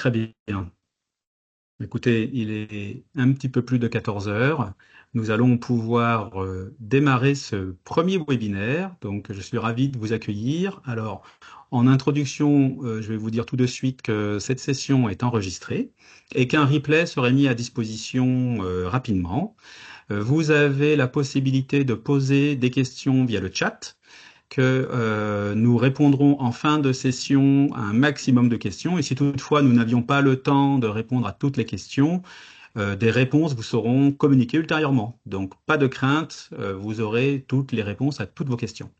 Très bien. Écoutez, il est un petit peu plus de 14 heures. Nous allons pouvoir démarrer ce premier webinaire. Donc, je suis ravi de vous accueillir. Alors, en introduction, je vais vous dire tout de suite que cette session est enregistrée et qu'un replay serait mis à disposition rapidement. Vous avez la possibilité de poser des questions via le chat que nous répondrons en fin de session à un maximum de questions. Et si toutefois nous n'avions pas le temps de répondre à toutes les questions, des réponses vous seront communiquées ultérieurement. Donc pas de crainte, vous aurez toutes les réponses à toutes vos questions.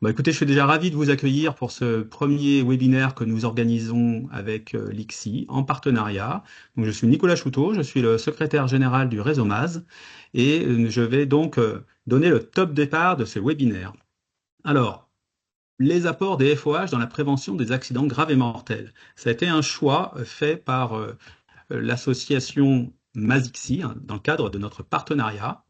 Bon, écoutez, je suis déjà ravi de vous accueillir pour ce premier webinaire que nous organisons avec l'ICSI en partenariat. Donc, je suis Nicolas Chouteau, je suis le secrétaire général du réseau MAZ et je vais donc donner le top départ de ce webinaire. Alors, les apports des FOH dans la prévention des accidents graves et mortels. Ça a été un choix fait par l'association Mazixi hein, dans le cadre de notre partenariat.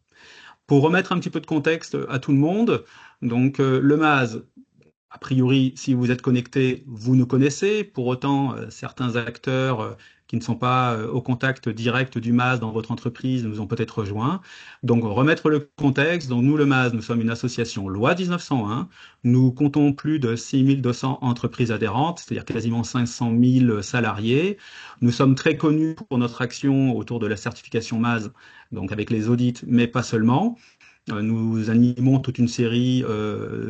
Pour remettre un petit peu de contexte à tout le monde, donc le MAZ, a priori, si vous êtes connecté, vous nous connaissez. Pour autant, certains acteurs qui ne sont pas au contact direct du MAS dans votre entreprise nous ont peut-être rejoints. Donc, remettre le contexte. Donc, nous, le MAS, nous sommes une association loi 1901. Nous comptons plus de 6200 entreprises adhérentes, c'est-à-dire quasiment 500 000 salariés. Nous sommes très connus pour notre action autour de la certification MAS, donc avec les audits, mais pas seulement. Nous animons toute une série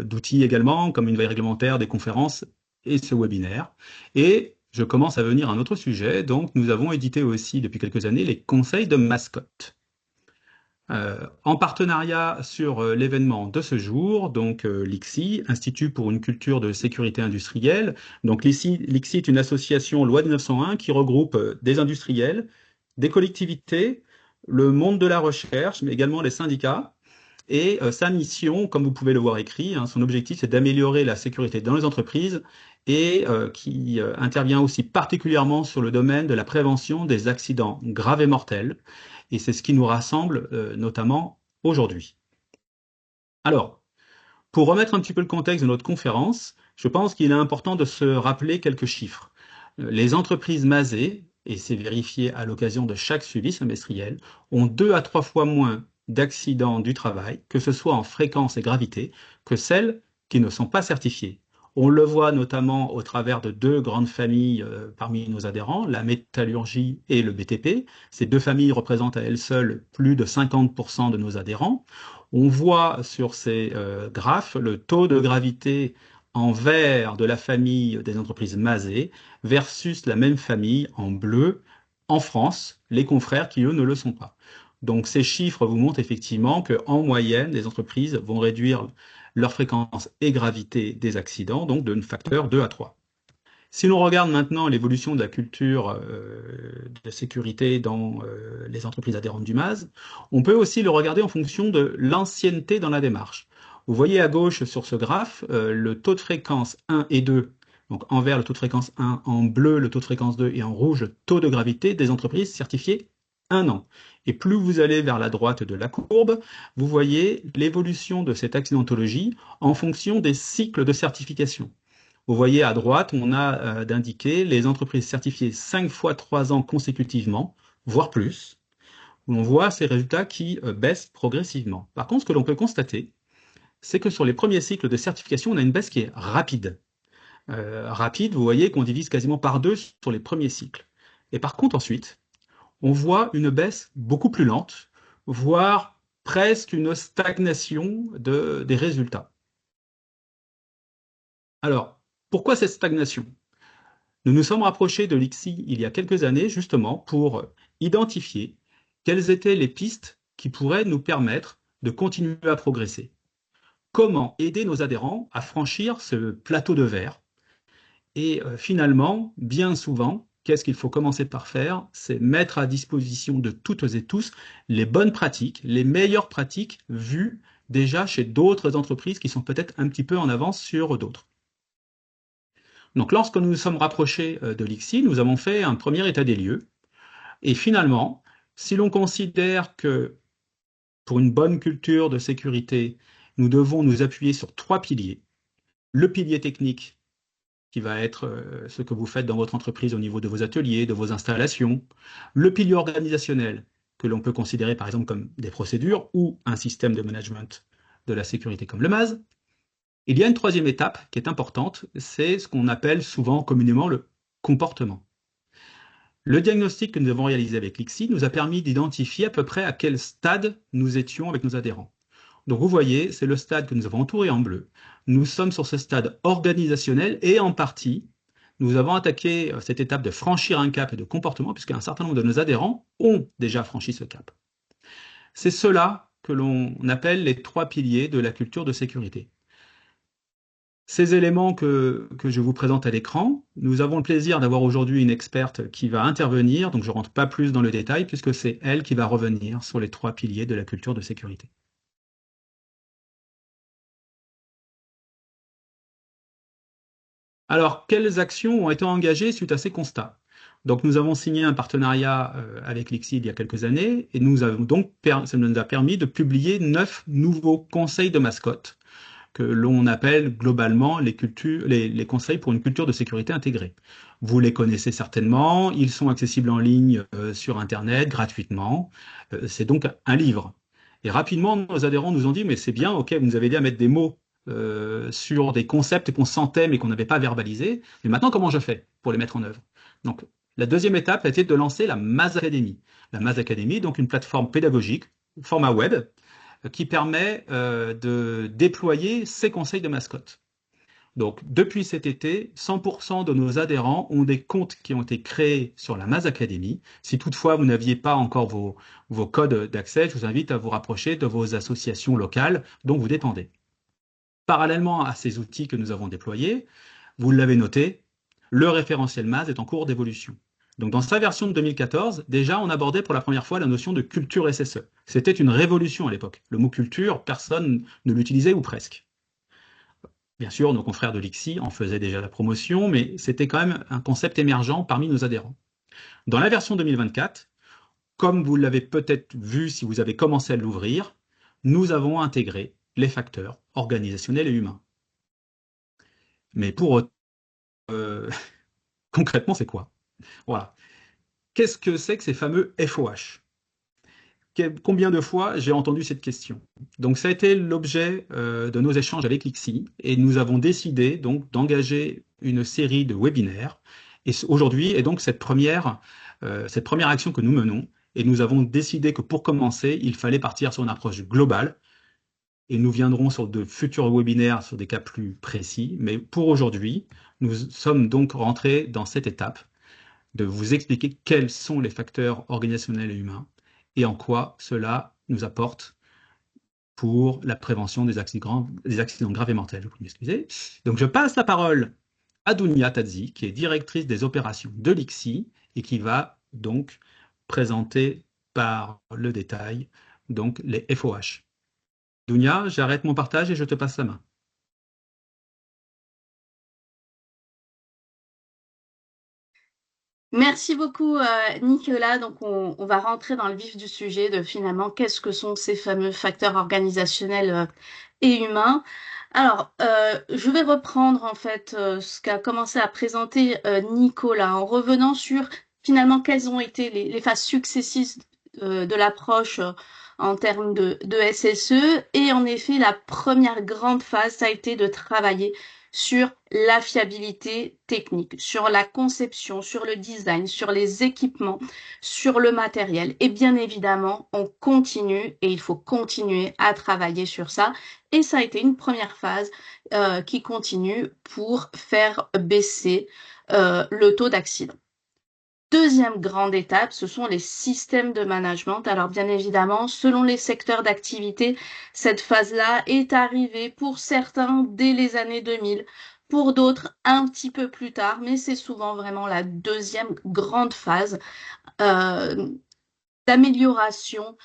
d'outils également, comme une veille réglementaire, des conférences et ce webinaire. Et je commence à venir à un autre sujet. Donc, nous avons édité aussi depuis quelques années les conseils de mascotte. En partenariat sur l'événement de ce jour, donc l'ICSI, Institut pour une culture de sécurité industrielle. Donc l'ICSI est une association loi 1901 qui regroupe des industriels, des collectivités, le monde de la recherche, mais également les syndicats. Et sa mission, comme vous pouvez le voir écrit, hein, son objectif c'est d'améliorer la sécurité dans les entreprises et qui intervient aussi particulièrement sur le domaine de la prévention des accidents graves et mortels. Et c'est ce qui nous rassemble notamment aujourd'hui. Alors, pour remettre un petit peu le contexte de notre conférence, je pense qu'il est important de se rappeler quelques chiffres. Les entreprises masées, et c'est vérifié à l'occasion de chaque suivi semestriel, ont 2 à 3 fois moins d'accidents du travail, que ce soit en fréquence et gravité, que celles qui ne sont pas certifiées. On le voit notamment au travers de deux grandes familles parmi nos adhérents, la métallurgie et le BTP. Ces deux familles représentent à elles seules plus de 50% de nos adhérents. On voit sur ces graphes le taux de gravité en vert de la famille des entreprises masées versus la même famille en bleu en France, les confrères qui, eux, ne le sont pas. Donc ces chiffres vous montrent effectivement qu'en moyenne, les entreprises vont réduire leur fréquence et gravité des accidents, donc d'un facteur 2 à 3. Si l'on regarde maintenant l'évolution de la culture de sécurité dans les entreprises adhérentes du MAS, on peut aussi le regarder en fonction de l'ancienneté dans la démarche. Vous voyez à gauche sur ce graphe le taux de fréquence 1 et 2, donc en vert le taux de fréquence 1, en bleu le taux de fréquence 2 et en rouge le taux de gravité des entreprises certifiées 1 an. Et plus vous allez vers la droite de la courbe, vous voyez l'évolution de cette accidentologie en fonction des cycles de certification. Vous voyez à droite, on a d'indiquer les entreprises certifiées 5 fois 3 ans consécutivement, voire plus. On voit ces résultats qui baissent progressivement. Par contre, ce que l'on peut constater, c'est que sur les premiers cycles de certification, on a une baisse qui est rapide. Rapide, vous voyez qu'on divise quasiment par deux sur les premiers cycles. Et par contre, ensuite, on voit une baisse beaucoup plus lente, voire presque une stagnation des résultats. Alors, pourquoi cette stagnation? Nous nous sommes rapprochés de l'ICSI il y a quelques années justement pour identifier quelles étaient les pistes qui pourraient nous permettre de continuer à progresser. Comment aider nos adhérents à franchir ce plateau de verre? Et finalement, bien souvent, qu'est-ce qu'il faut commencer par faire? C'est mettre à disposition de toutes et tous les bonnes pratiques, les meilleures pratiques vues déjà chez d'autres entreprises qui sont peut-être un petit peu en avance sur d'autres. Donc lorsque nous nous sommes rapprochés de l'ICSI, nous avons fait un premier état des lieux. Et finalement, si l'on considère que pour une bonne culture de sécurité, nous devons nous appuyer sur trois piliers. Le pilier technique, qui va être ce que vous faites dans votre entreprise au niveau de vos ateliers, de vos installations. Le pilier organisationnel, que l'on peut considérer par exemple comme des procédures ou un système de management de la sécurité comme le MAS. Il y a une troisième étape qui est importante, c'est ce qu'on appelle souvent communément le comportement. Le diagnostic que nous avons réalisé avec l'ICSI nous a permis d'identifier à peu près à quel stade nous étions avec nos adhérents. Donc vous voyez, c'est le stade que nous avons entouré en bleu. Nous sommes sur ce stade organisationnel et en partie, nous avons attaqué cette étape de franchir un cap et de comportement puisqu'un certain nombre de nos adhérents ont déjà franchi ce cap. C'est cela que l'on appelle les trois piliers de la culture de sécurité. Ces éléments que je vous présente à l'écran, nous avons le plaisir d'avoir aujourd'hui une experte qui va intervenir, donc je ne rentre pas plus dans le détail puisque c'est elle qui va revenir sur les trois piliers de la culture de sécurité. Alors, quelles actions ont été engagées suite à ces constats? Donc, nous avons signé un partenariat avec l'ICSI il y a quelques années et ça nous a permis de publier 9 nouveaux conseils de mascotte que l'on appelle globalement les conseils pour une culture de sécurité intégrée. Vous les connaissez certainement, ils sont accessibles en ligne sur Internet gratuitement. C'est donc un livre. Et rapidement, nos adhérents nous ont dit, mais c'est bien, ok, vous nous avez dit à mettre des mots sur des concepts qu'on sentait mais qu'on n'avait pas verbalisés. Mais maintenant, comment je fais pour les mettre en œuvre? Donc, la deuxième étape a été de lancer la MAS Academy. La MAS Academy, donc une plateforme pédagogique, format web, qui permet de déployer ces conseils de mascotte. Donc, depuis cet été, 100% de nos adhérents ont des comptes qui ont été créés sur la MAS Academy. Si toutefois vous n'aviez pas encore vos codes d'accès, je vous invite à vous rapprocher de vos associations locales dont vous dépendez. Parallèlement à ces outils que nous avons déployés, vous l'avez noté, le référentiel MAS est en cours d'évolution. Donc dans sa version de 2014, déjà on abordait pour la première fois la notion de culture SSE. C'était une révolution à l'époque. Le mot culture, personne ne l'utilisait ou presque. Bien sûr, nos confrères de l'ICSI en faisaient déjà la promotion, mais c'était quand même un concept émergent parmi nos adhérents. Dans la version 2024, comme vous l'avez peut-être vu si vous avez commencé à l'ouvrir, nous avons intégré les facteurs organisationnels et humains. Mais pour concrètement, c'est quoi? Voilà. Qu'est-ce que c'est que ces fameux FOH? Combien de fois j'ai entendu cette question? Donc, ça a été l'objet de nos échanges avec l'ICSI et nous avons décidé donc d'engager une série de webinaires. Et aujourd'hui est donc cette première action que nous menons. Et nous avons décidé que pour commencer, il fallait partir sur une approche globale. Et nous viendrons sur de futurs webinaires sur des cas plus précis. Mais pour aujourd'hui, nous sommes donc rentrés dans cette étape de vous expliquer quels sont les facteurs organisationnels et humains et en quoi cela nous apporte pour la prévention des accidents graves et mortels. Vous m'excusez. Donc je passe la parole à Dounia Tadzi, qui est directrice des opérations de l'ICSI et qui va donc présenter par le détail donc les FOH. Dounia, j'arrête mon partage et je te passe la main. Merci beaucoup, Nicolas. Donc, on va rentrer dans le vif du sujet de finalement qu'est-ce que sont ces fameux facteurs organisationnels et humains. Alors, je vais reprendre en fait ce qu'a commencé à présenter Nicolas en revenant sur finalement quelles ont été les phases successives de l'approche en termes de SSE. Et en effet, la première grande phase, ça a été de travailler sur la fiabilité technique, sur la conception, sur le design, sur les équipements, sur le matériel. Et bien évidemment, on continue et il faut continuer à travailler sur ça. Et ça a été une première phase qui continue pour faire baisser le taux d'accident. Deuxième grande étape, ce sont les systèmes de management. Alors bien évidemment, selon les secteurs d'activité, cette phase-là est arrivée pour certains dès les années 2000, pour d'autres un petit peu plus tard, mais c'est souvent vraiment la deuxième grande phase euh, d'amélioration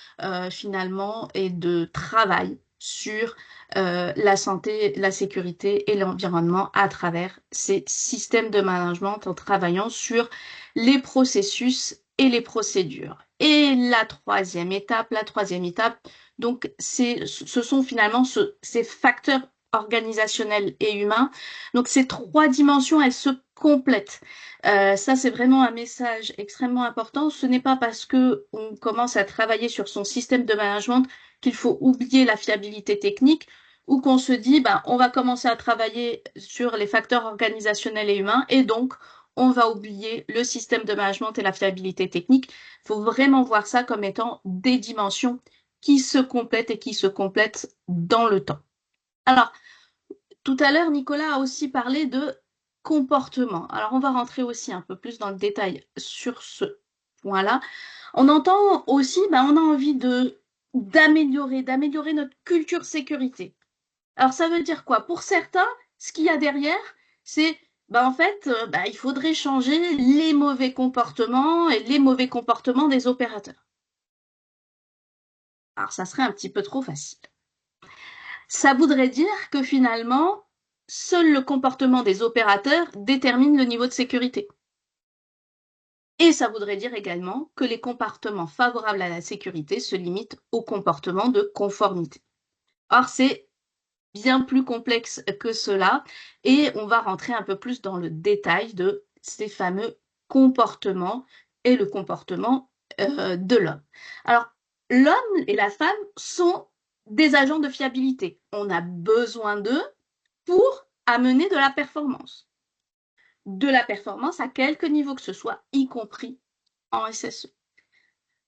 finalement et de travail sur la santé, la sécurité et l'environnement à travers ces systèmes de management en travaillant sur les processus et les procédures. Et la troisième étape, donc ce sont finalement ces facteurs organisationnel et humain. Donc ces trois dimensions, elles se complètent. Ça, c'est vraiment un message extrêmement important. Ce n'est pas parce que on commence à travailler sur son système de management qu'il faut oublier la fiabilité technique ou qu'on se dit, ben, on va commencer à travailler sur les facteurs organisationnels et humains et donc on va oublier le système de management et la fiabilité technique. Il faut vraiment voir ça comme étant des dimensions qui se complètent et qui se complètent dans le temps. Alors, tout à l'heure, Nicolas a aussi parlé de comportement. Alors, on va rentrer aussi un peu plus dans le détail sur ce point-là. On entend aussi, ben, on a envie d'améliorer notre culture sécurité. Alors, ça veut dire quoi? Pour certains, ce qu'il y a derrière, c'est, ben, en fait, ben, il faudrait changer les mauvais comportements et les mauvais comportements des opérateurs. Alors, ça serait un petit peu trop facile. Ça voudrait dire que finalement, seul le comportement des opérateurs détermine le niveau de sécurité. Et ça voudrait dire également que les comportements favorables à la sécurité se limitent au comportement de conformité. Or, c'est bien plus complexe que cela et on va rentrer un peu plus dans le détail de ces fameux comportements et le comportement de l'homme. Alors, l'homme et la femme sont des agents de fiabilité. On a besoin d'eux pour amener de la performance. De la performance à quelque niveau que ce soit, y compris en SSE.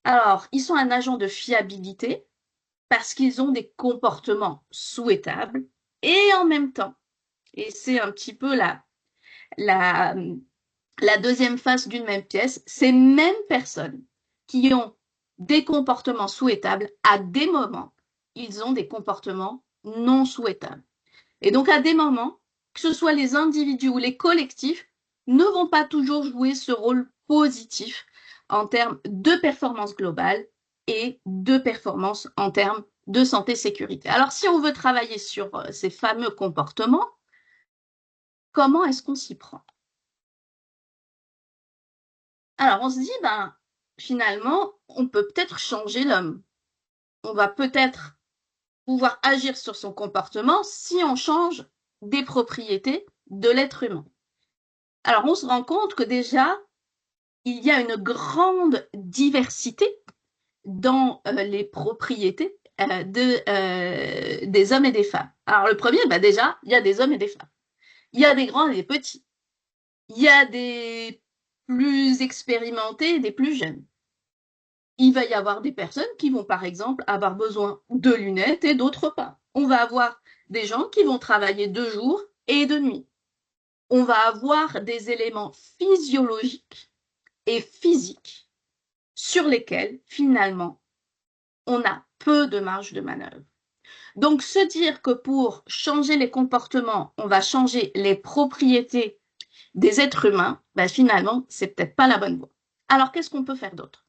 Alors, ils sont un agent de fiabilité parce qu'ils ont des comportements souhaitables et en même temps, et c'est un petit peu la, la deuxième face d'une même pièce, ces mêmes personnes qui ont des comportements souhaitables, à des moments, ils ont des comportements non souhaitables. Et donc, à des moments, que ce soit les individus ou les collectifs, ne vont pas toujours jouer ce rôle positif en termes de performance globale et de performance en termes de santé-sécurité. Alors, si on veut travailler sur ces fameux comportements, comment est-ce qu'on s'y prend? Alors, on se dit, ben, finalement, on peut peut-être changer l'homme. On va peut-être pouvoir agir sur son comportement si on change des propriétés de l'être humain. Alors, on se rend compte que déjà, il y a une grande diversité dans les propriétés des hommes et des femmes. Alors, le premier, bah déjà, il y a des hommes et des femmes. Il y a des grands et des petits. Il y a des plus expérimentés et des plus jeunes. Il va y avoir des personnes qui vont, par exemple, avoir besoin de lunettes et d'autres pas. On va avoir des gens qui vont travailler de jour et de nuit. On va avoir des éléments physiologiques et physiques sur lesquels, finalement, on a peu de marge de manœuvre. Donc, se dire que pour changer les comportements, on va changer les propriétés des êtres humains, ben finalement, c'est peut-être pas la bonne voie. Alors, qu'est-ce qu'on peut faire d'autre?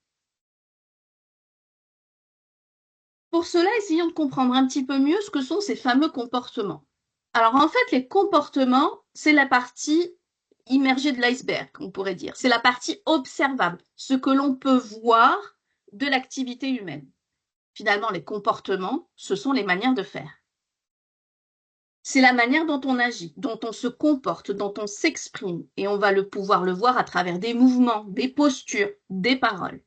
Pour cela, essayons de comprendre un petit peu mieux ce que sont ces fameux comportements. Alors, en fait, les comportements, c'est la partie immergée de l'iceberg, on pourrait dire. C'est la partie observable, ce que l'on peut voir de l'activité humaine. Finalement, les comportements, ce sont les manières de faire. C'est la manière dont on agit, dont on se comporte, dont on s'exprime, et on va pouvoir le voir à travers des mouvements, des postures, des paroles.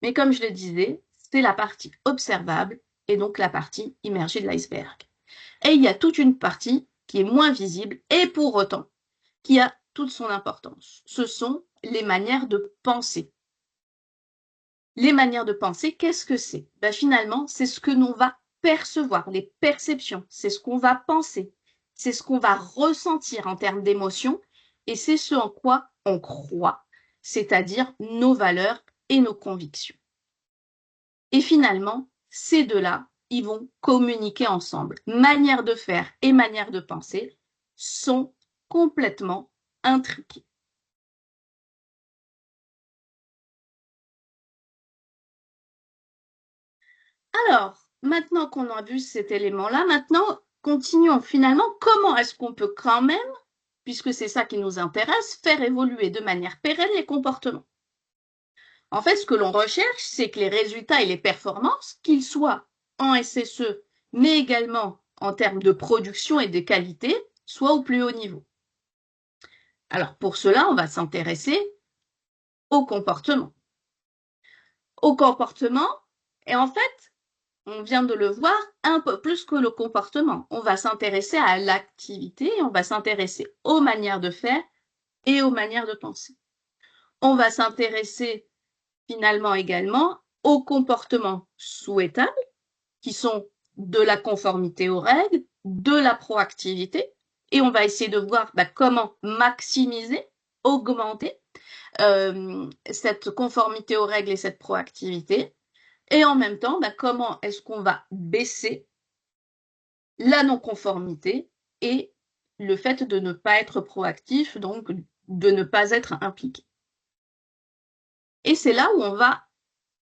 Mais comme je le disais, c'est la partie observable et donc la partie immergée de l'iceberg. Et il y a toute une partie qui est moins visible et pour autant qui a toute son importance. Ce sont les manières de penser. Les manières de penser, qu'est-ce que c'est? Ben finalement, c'est ce que l'on va percevoir, les perceptions, c'est ce qu'on va penser, c'est ce qu'on va ressentir en termes d'émotions et c'est ce en quoi on croit, c'est-à-dire nos valeurs et nos convictions. Et finalement, ces deux-là, ils vont communiquer ensemble. Manière de faire et manière de penser sont complètement intriquées. Alors, maintenant qu'on a vu cet élément-là, maintenant, continuons finalement. Comment est-ce qu'on peut quand même, puisque c'est ça qui nous intéresse, faire évoluer de manière pérenne les comportements? En fait, ce que l'on recherche, c'est que les résultats et les performances, qu'ils soient en SSE, mais également en termes de production et de qualité soit au plus haut niveau. Alors pour cela, on va s'intéresser au comportement. Au comportement, et en fait, on vient de le voir, un peu plus que le comportement. On va s'intéresser à l'activité, on va s'intéresser aux manières de faire et aux manières de penser. On va s'intéresser finalement également aux comportements souhaitables, qui sont de la conformité aux règles, de la proactivité, et on va essayer de voir comment maximiser, augmenter cette conformité aux règles et cette proactivité, et en même temps, comment est-ce qu'on va baisser la non-conformité et le fait de ne pas être proactif, donc de ne pas être impliqué. Et c'est là où on va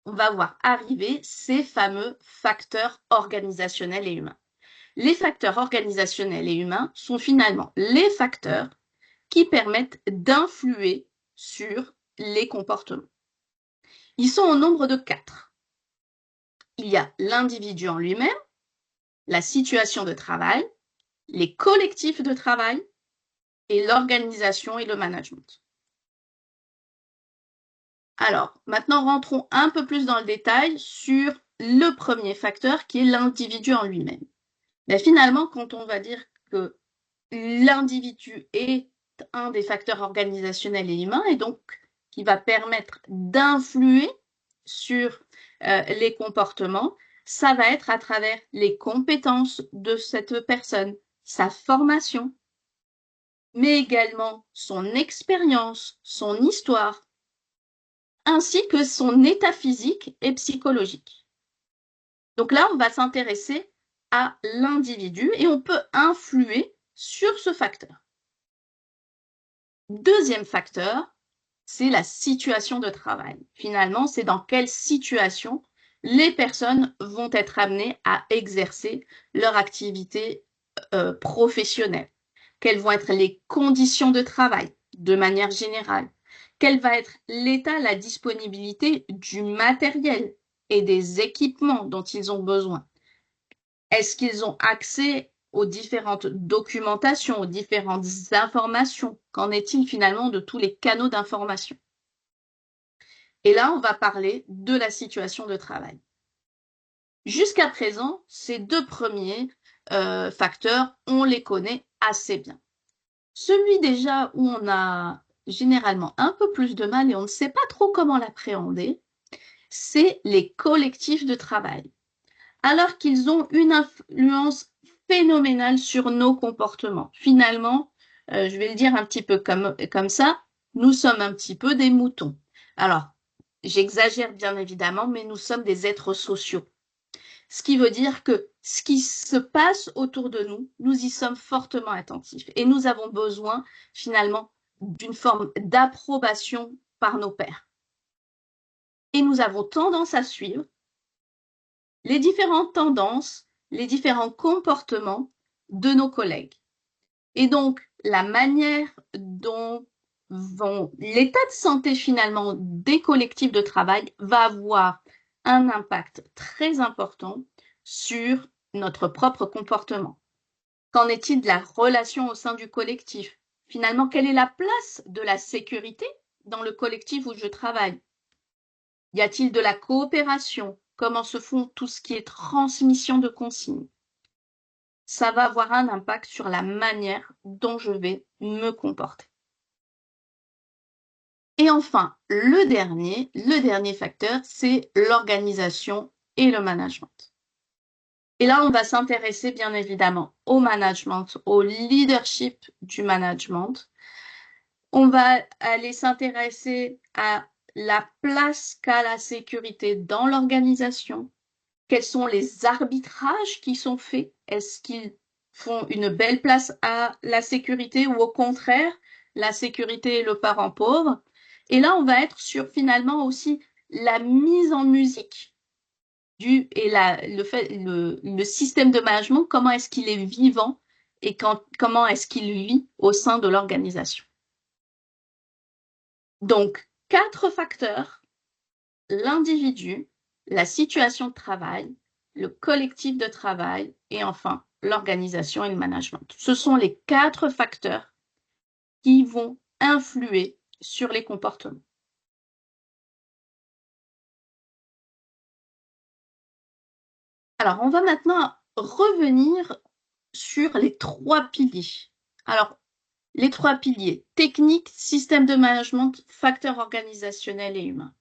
voir arriver ces fameux facteurs organisationnels et humains. Les facteurs organisationnels et humains sont finalement les facteurs qui permettent d'influer sur les comportements. Ils sont au nombre de 4. Il y a l'individu en lui-même, la situation de travail, les collectifs de travail et l'organisation et le management. Alors, maintenant, rentrons un peu plus dans le détail sur le premier facteur qui est l'individu en lui-même. Mais finalement, quand on va dire que l'individu est un des facteurs organisationnels et humains et donc qui va permettre d'influer sur les comportements, ça va être à travers les compétences de cette personne, sa formation, mais également son expérience, son histoire, ainsi que son état physique et psychologique. Donc là, on va s'intéresser à l'individu et on peut influer sur ce facteur. Deuxième facteur, c'est la situation de travail. Finalement, c'est dans quelle situation les personnes vont être amenées à exercer leur activité professionnelle. Quelles vont être les conditions de travail de manière générale? Quel va être l'état, la disponibilité du matériel et des équipements dont ils ont besoin? Est-ce qu'ils ont accès aux différentes documentations, aux différentes informations? Qu'en est-il finalement de tous les canaux d'information? Et là, on va parler de la situation de travail. Jusqu'à présent, ces deux premiers facteurs, on les connaît assez bien. Celui déjà où on a généralement un peu plus de mal et on ne sait pas trop comment l'appréhender, c'est les collectifs de travail. Alors qu'ils ont une influence phénoménale sur nos comportements. Finalement, je vais le dire un petit peu comme ça, nous sommes un petit peu des moutons. Alors, j'exagère bien évidemment, mais nous sommes des êtres sociaux. Ce qui veut dire que ce qui se passe autour de nous, nous y sommes fortement attentifs et nous avons besoin finalement d'une forme d'approbation par nos pairs. Et nous avons tendance à suivre les différentes tendances, les différents comportements de nos collègues. Et donc, la manière dont l'état de santé finalement des collectifs de travail va avoir un impact très important sur notre propre comportement. Qu'en est-il de la relation au sein du collectif? Finalement, quelle est la place de la sécurité dans le collectif où je travaille? Y a-t-il de la coopération? Comment se font tout ce qui est transmission de consignes? Ça va avoir un impact sur la manière dont je vais me comporter. Et enfin, le dernier facteur, c'est l'organisation et le management. Et là, on va s'intéresser bien évidemment au management, au leadership du management. On va aller s'intéresser à la place qu'a la sécurité dans l'organisation. Quels sont les arbitrages qui sont faits? Est-ce qu'ils font une belle place à la sécurité ou au contraire, la sécurité est le parent pauvre? Et là, on va être sur finalement aussi la mise en musique le système de management, comment est-ce qu'il est vivant et comment est-ce qu'il vit au sein de l'organisation. Donc, 4 facteurs: l'individu, la situation de travail, le collectif de travail et enfin l'organisation et le management. Ce sont les 4 facteurs qui vont influer sur les comportements. Alors, on va maintenant revenir sur les 3 piliers. Alors, les 3 piliers, technique, système de management, facteurs organisationnels et humains.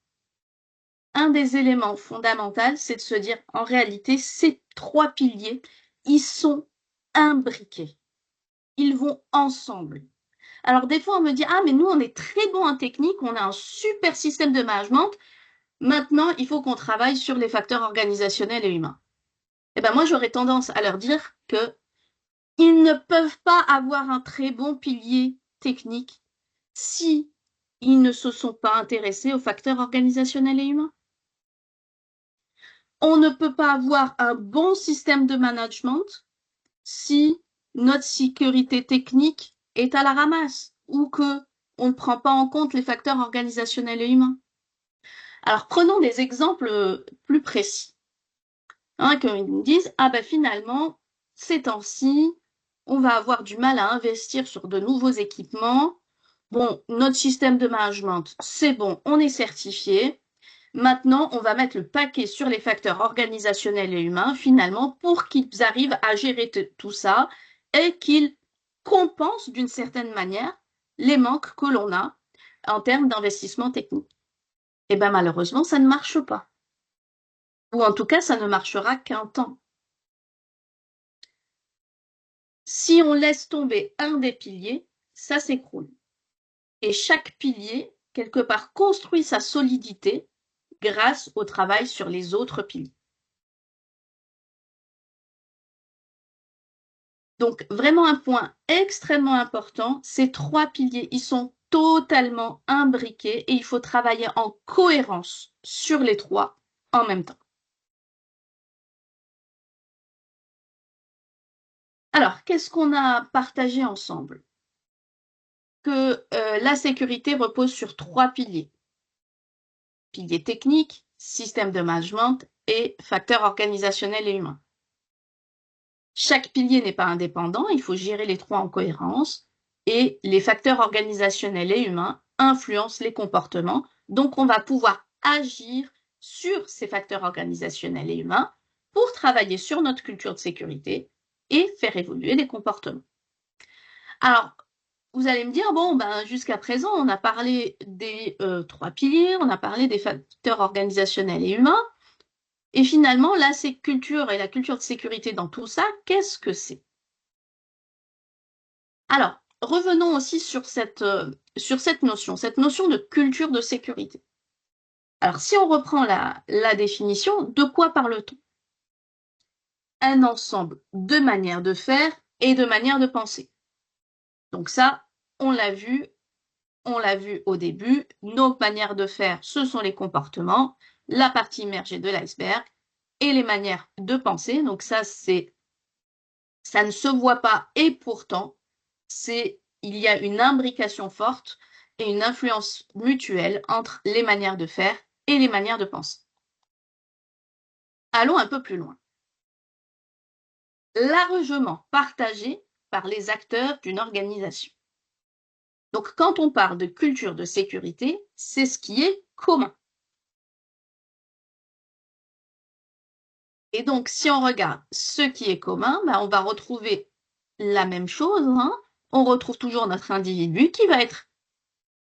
Un des éléments fondamentaux, c'est de se dire, en réalité, ces 3 piliers, ils sont imbriqués. Ils vont ensemble. Alors, des fois, on me dit, ah, mais nous, on est très bon en technique, on a un super système de management. Maintenant, il faut qu'on travaille sur les facteurs organisationnels et humains. Eh ben, moi, j'aurais tendance à leur dire que ils ne peuvent pas avoir un très bon pilier technique si ils ne se sont pas intéressés aux facteurs organisationnels et humains. On ne peut pas avoir un bon système de management si notre sécurité technique est à la ramasse ou que on ne prend pas en compte les facteurs organisationnels et humains. Alors prenons des exemples plus précis. Qu'ils nous disent, ah ben finalement, ces temps-ci, on va avoir du mal à investir sur de nouveaux équipements. Bon, notre système de management, c'est bon, on est certifié. Maintenant, on va mettre le paquet sur les facteurs organisationnels et humains, finalement, pour qu'ils arrivent à gérer tout ça et qu'ils compensent d'une certaine manière les manques que l'on a en termes d'investissement technique. Et bien malheureusement, ça ne marche pas. Ou en tout cas, ça ne marchera qu'un temps. Si on laisse tomber un des piliers, ça s'écroule. Et chaque pilier, quelque part, construit sa solidité grâce au travail sur les autres piliers. Donc, vraiment un point extrêmement important, ces 3 piliers, ils sont totalement imbriqués et il faut travailler en cohérence sur les 3 en même temps. Alors, qu'est-ce qu'on a partagé ensemble? Que la sécurité repose sur 3 piliers. Pilier technique, système de management et facteurs organisationnels et humains. Chaque pilier n'est pas indépendant, il faut gérer les 3 en cohérence et les facteurs organisationnels et humains influencent les comportements. Donc, on va pouvoir agir sur ces facteurs organisationnels et humains pour travailler sur notre culture de sécurité et faire évoluer les comportements. Alors, vous allez me dire, bon, ben, jusqu'à présent, on a parlé des 3 piliers, on a parlé des facteurs organisationnels et humains, et finalement, la culture et la culture de sécurité dans tout ça, qu'est-ce que c'est? Alors, revenons aussi sur cette notion de culture de sécurité. Alors, si on reprend la définition, de quoi parle-t-on? Un ensemble de manières de faire et de manières de penser. Donc ça, on l'a vu au début, nos manières de faire, ce sont les comportements, la partie immergée de l'iceberg et les manières de penser. Donc ça ne se voit pas et pourtant, il y a une imbrication forte et une influence mutuelle entre les manières de faire et les manières de penser. Allons un peu plus loin. Largement partagé par les acteurs d'une organisation. Donc, quand on parle de culture de sécurité, c'est ce qui est commun. Et donc, si on regarde ce qui est commun, on va retrouver la même chose. On retrouve toujours notre individu qui va être,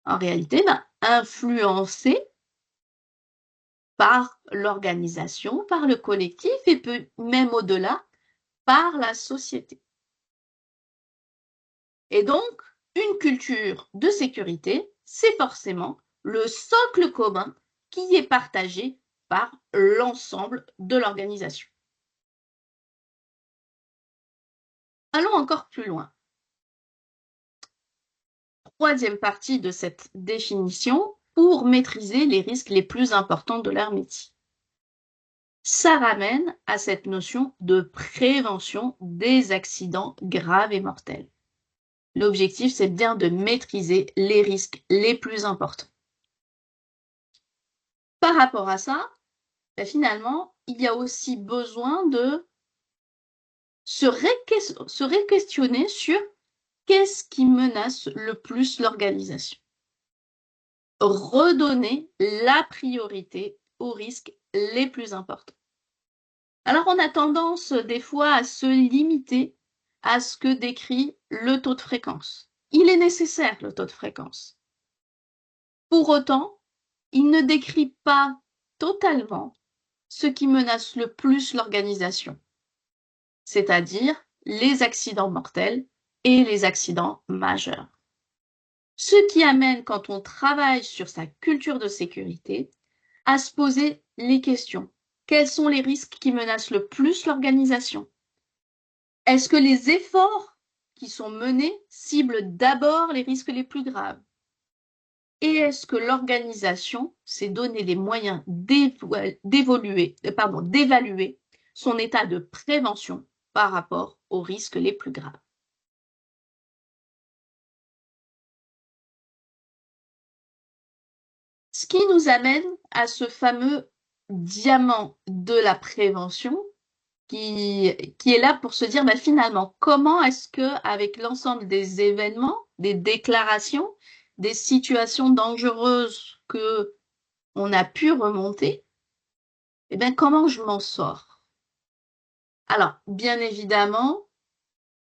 en réalité, influencé par l'organisation, par le collectif et même au-delà, par la société. Et donc, une culture de sécurité, c'est forcément le socle commun qui est partagé par l'ensemble de l'organisation. Allons encore plus loin. Troisième partie de cette définition, pour maîtriser les risques les plus importants de leur métier. Ça ramène à cette notion de prévention des accidents graves et mortels. L'objectif, c'est bien de maîtriser les risques les plus importants. Par rapport à ça, finalement, il y a aussi besoin de se questionner sur qu'est-ce qui menace le plus l'organisation. Redonner la priorité aux risques les plus importants. Alors on a tendance des fois à se limiter à ce que décrit le taux de fréquence. Il est nécessaire, le taux de fréquence. Pour autant, il ne décrit pas totalement ce qui menace le plus l'organisation, c'est-à-dire les accidents mortels et les accidents majeurs. Ce qui amène, quand on travaille sur sa culture de sécurité, à se poser les questions. Quels sont les risques qui menacent le plus l'organisation? Est-ce que les efforts qui sont menés ciblent d'abord les risques les plus graves? Et est-ce que l'organisation s'est donné les moyens d'évaluer son état de prévention par rapport aux risques les plus graves? Ce qui nous amène à ce fameux diamant de la prévention qui est là pour se dire, finalement, comment est-ce que, avec l'ensemble des événements, des déclarations, des situations dangereuses que on a pu remonter, comment je m'en sors? Alors, bien évidemment,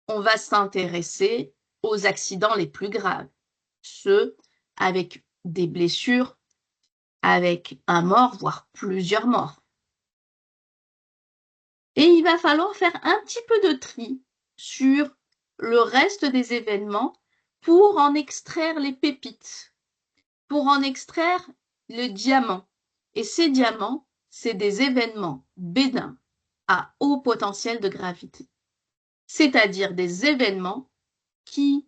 on va s'intéresser aux accidents les plus graves, ceux avec des blessures, avec un mort, voire plusieurs morts. Et il va falloir faire un petit peu de tri sur le reste des événements pour en extraire les pépites, pour en extraire le diamant. Et ces diamants, c'est des événements bénins à haut potentiel de gravité, c'est-à-dire des événements qui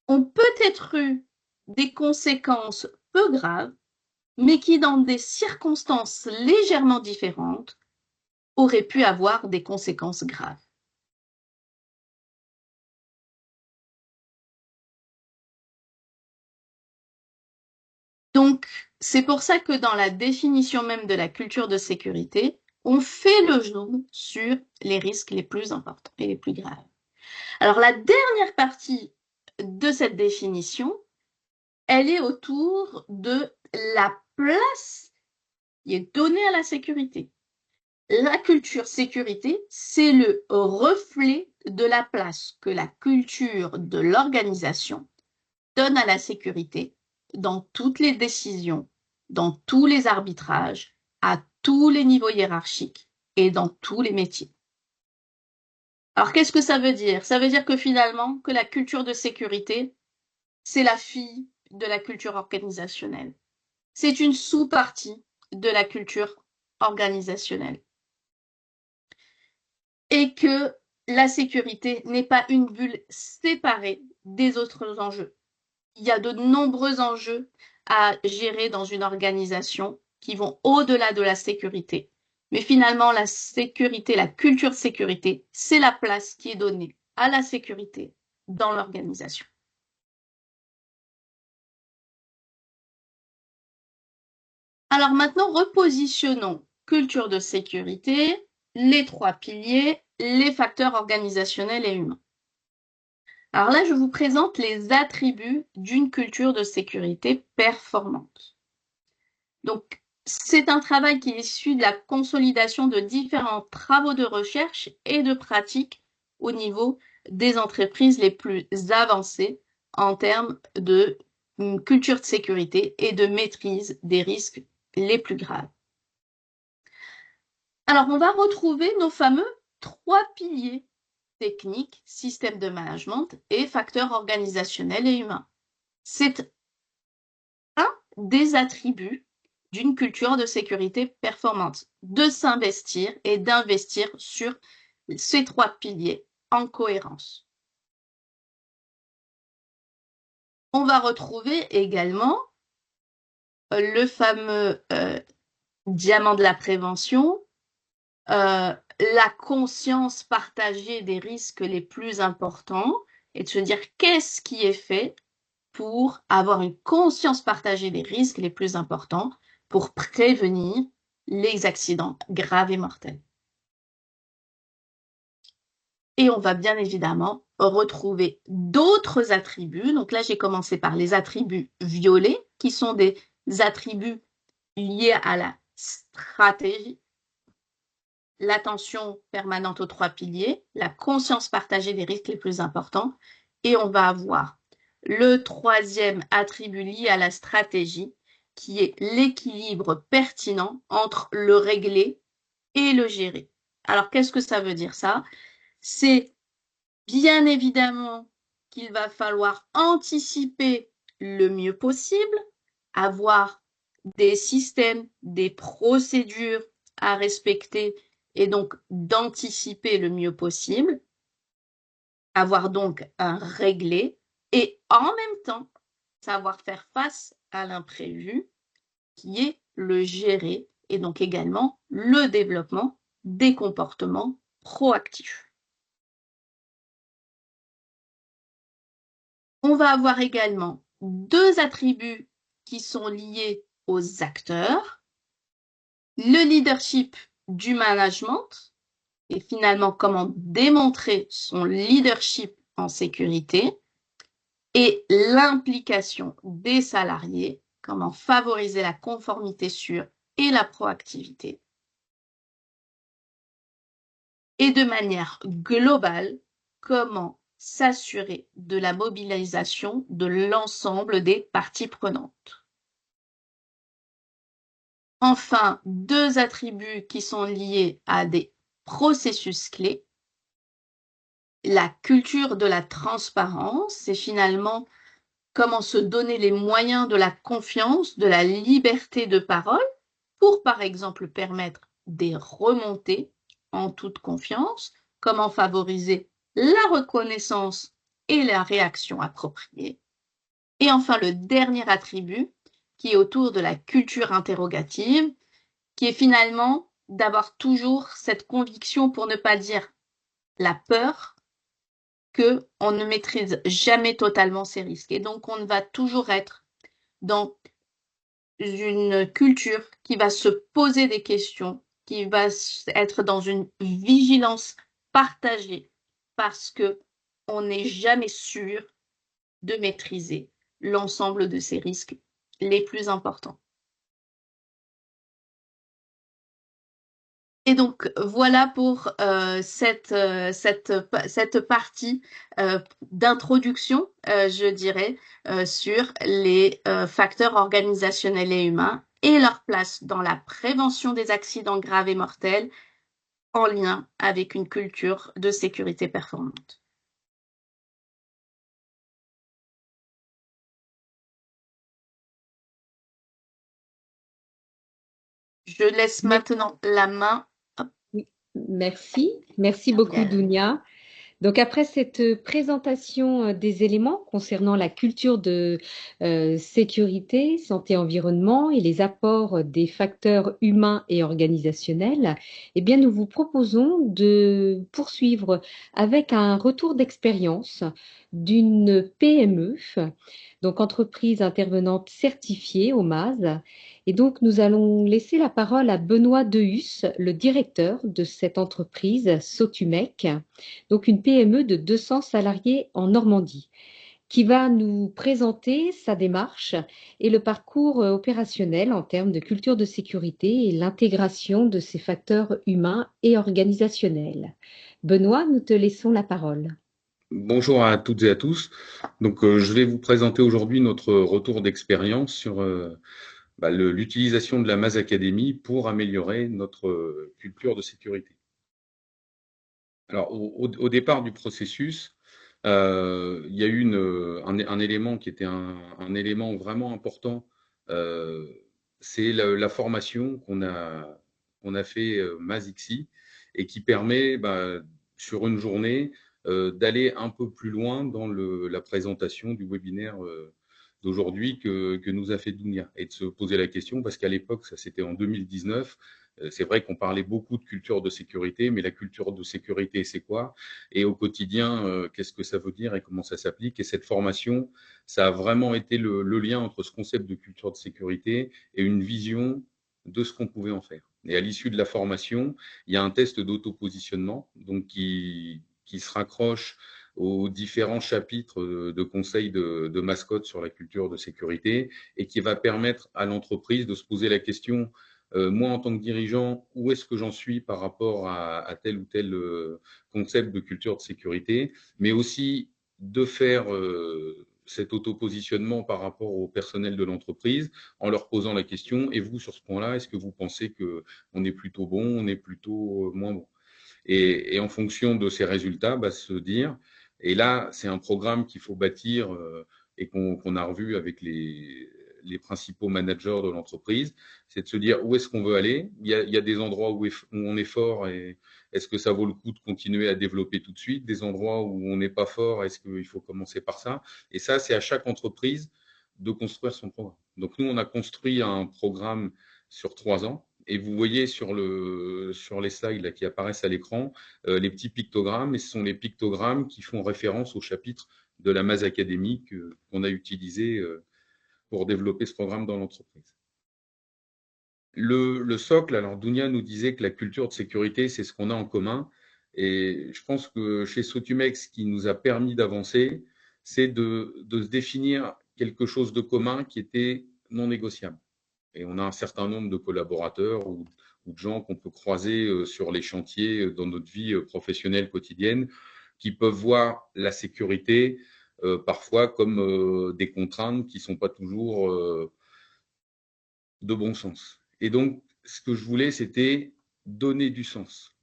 ont peut-être eu des conséquences peu graves, mais qui, dans des circonstances légèrement différentes, auraient pu avoir des conséquences graves. Donc, c'est pour ça que dans la définition même de la culture de sécurité, on fait le zoom sur les risques les plus importants et les plus graves. Alors, la dernière partie de cette définition, elle est autour de la place qui est donnée à la sécurité. La culture sécurité, c'est le reflet de la place que la culture de l'organisation donne à la sécurité dans toutes les décisions, dans tous les arbitrages, à tous les niveaux hiérarchiques et dans tous les métiers. Alors, qu'est-ce que ça veut dire? Ça veut dire que finalement, que la culture de sécurité, c'est la fille de la culture organisationnelle. C'est une sous-partie de la culture organisationnelle. Et que la sécurité n'est pas une bulle séparée des autres enjeux. Il y a de nombreux enjeux à gérer dans une organisation qui vont au-delà de la sécurité. Mais finalement, la sécurité, la culture de sécurité, c'est la place qui est donnée à la sécurité dans l'organisation. Alors maintenant, repositionnons culture de sécurité, les trois piliers, les facteurs organisationnels et humains. Alors là, je vous présente les attributs d'une culture de sécurité performante. Donc, c'est un travail qui est issu de la consolidation de différents travaux de recherche et de pratique au niveau des entreprises les plus avancées en termes de culture de sécurité et de maîtrise des risques les plus graves. Alors, on va retrouver nos fameux trois piliers: technique, système de management et facteurs organisationnels et humains. C'est un des attributs d'une culture de sécurité performante, de s'investir et d'investir sur ces trois piliers en cohérence. On va retrouver également le fameux diamant de la prévention, la conscience partagée des risques les plus importants et de se dire qu'est-ce qui est fait pour avoir une conscience partagée des risques les plus importants pour prévenir les accidents graves et mortels. Et on va bien évidemment retrouver d'autres attributs. Donc là, j'ai commencé par les attributs violets, qui sont des attributs liés à la stratégie, l'attention permanente aux trois piliers, la conscience partagée des risques les plus importants. Et on va avoir le troisième attribut lié à la stratégie, qui est l'équilibre pertinent entre le régler et le gérer. Alors, qu'est-ce que ça veut dire ça? C'est bien évidemment qu'il va falloir anticiper le mieux possible, avoir des systèmes, des procédures à respecter et donc d'anticiper le mieux possible, avoir donc un réglé et en même temps savoir faire face à l'imprévu qui est le gérer et donc également le développement des comportements proactifs. On va avoir également deux attributs qui sont liés aux acteurs, le leadership du management et finalement comment démontrer son leadership en sécurité et l'implication des salariés, comment favoriser la conformité sûre et la proactivité. Et de manière globale, comment s'assurer de la mobilisation de l'ensemble des parties prenantes. Enfin, deux attributs qui sont liés à des processus clés. La culture de la transparence, c'est finalement comment se donner les moyens de la confiance, de la liberté de parole pour, par exemple, permettre des remontées en toute confiance, comment favoriser la reconnaissance et la réaction appropriée. Et enfin, le dernier attribut qui est autour de la culture interrogative, qui est finalement d'avoir toujours cette conviction, pour ne pas dire la peur, qu'on ne maîtrise jamais totalement ses risques. Et donc, on va toujours être dans une culture qui va se poser des questions, qui va être dans une vigilance partagée, parce que on n'est jamais sûr de maîtriser l'ensemble de ces risques les plus importants. Et donc voilà pour cette partie d'introduction, je dirais, sur les facteurs organisationnels et humains et leur place dans la prévention des accidents graves et mortels en lien avec une culture de sécurité performante. Je laisse Mer- maintenant la main Merci, merci à beaucoup Gabrielle. Dounia. Donc après cette présentation des éléments concernant la culture de sécurité, santé, environnement et les apports des facteurs humains et organisationnels, eh bien nous vous proposons de poursuivre avec un retour d'expérience d'une PME, donc entreprise intervenante certifiée au MAS. Et donc nous allons laisser la parole à Benoît Dehus, le directeur de cette entreprise Sotumec, donc une PME de 200 salariés en Normandie, qui va nous présenter sa démarche et le parcours opérationnel en termes de culture de sécurité et l'intégration de ces facteurs humains et organisationnels. Benoît, nous te laissons la parole. Bonjour à toutes et à tous. Donc, je vais vous présenter aujourd'hui notre retour d'expérience sur l'utilisation de la MAS Academy pour améliorer notre culture de sécurité. Alors, au départ du processus, il y a eu un élément qui était un élément vraiment important. euh, c'est la formation qu'on a fait MASXI et qui permet, sur une journée, d'aller un peu plus loin dans la présentation du webinaire d'aujourd'hui que nous a fait Dounia et de se poser la question parce qu'à l'époque, ça c'était en 2019. C'est vrai qu'on parlait beaucoup de culture de sécurité, mais la culture de sécurité, c'est quoi? Et au quotidien, qu'est-ce que ça veut dire et comment ça s'applique? Et cette formation, ça a vraiment été le lien entre ce concept de culture de sécurité et une vision de ce qu'on pouvait en faire. Et à l'issue de la formation, il y a un test d'auto-positionnement donc qui qui se raccroche aux différents chapitres de conseils de mascotte sur la culture de sécurité et qui va permettre à l'entreprise de se poser la question, moi en tant que dirigeant, où est-ce que j'en suis par rapport à tel ou tel concept de culture de sécurité, mais aussi de faire cet autopositionnement par rapport au personnel de l'entreprise en leur posant la question, et vous sur ce point-là, est-ce que vous pensez qu'on est plutôt bon, on est plutôt moins bon? Et en fonction de ces résultats, se dire, et là, c'est un programme qu'il faut bâtir et qu'on a revu avec les principaux managers de l'entreprise, c'est de se dire où est-ce qu'on veut aller. Il y a des endroits où on est fort et est-ce que ça vaut le coup de continuer à développer tout de suite? Des endroits où on n'est pas fort, est-ce qu'il faut commencer par ça? Et ça, c'est à chaque entreprise de construire son programme. Donc nous, on a construit un programme sur 3 ans. Et vous voyez sur les slides là, qui apparaissent à l'écran les petits pictogrammes, et ce sont les pictogrammes qui font référence au chapitre de la MAS Academy qu'on a utilisé pour développer ce programme dans l'entreprise. Le socle, alors Dounia nous disait que la culture de sécurité, c'est ce qu'on a en commun. Et je pense que chez Sotumex, ce qui nous a permis d'avancer, c'est de se définir quelque chose de commun qui était non négociable. Et on a un certain nombre de collaborateurs ou de gens qu'on peut croiser sur les chantiers dans notre vie professionnelle quotidienne qui peuvent voir la sécurité parfois comme des contraintes qui ne sont pas toujours de bon sens. Et donc, ce que je voulais, c'était donner du sens.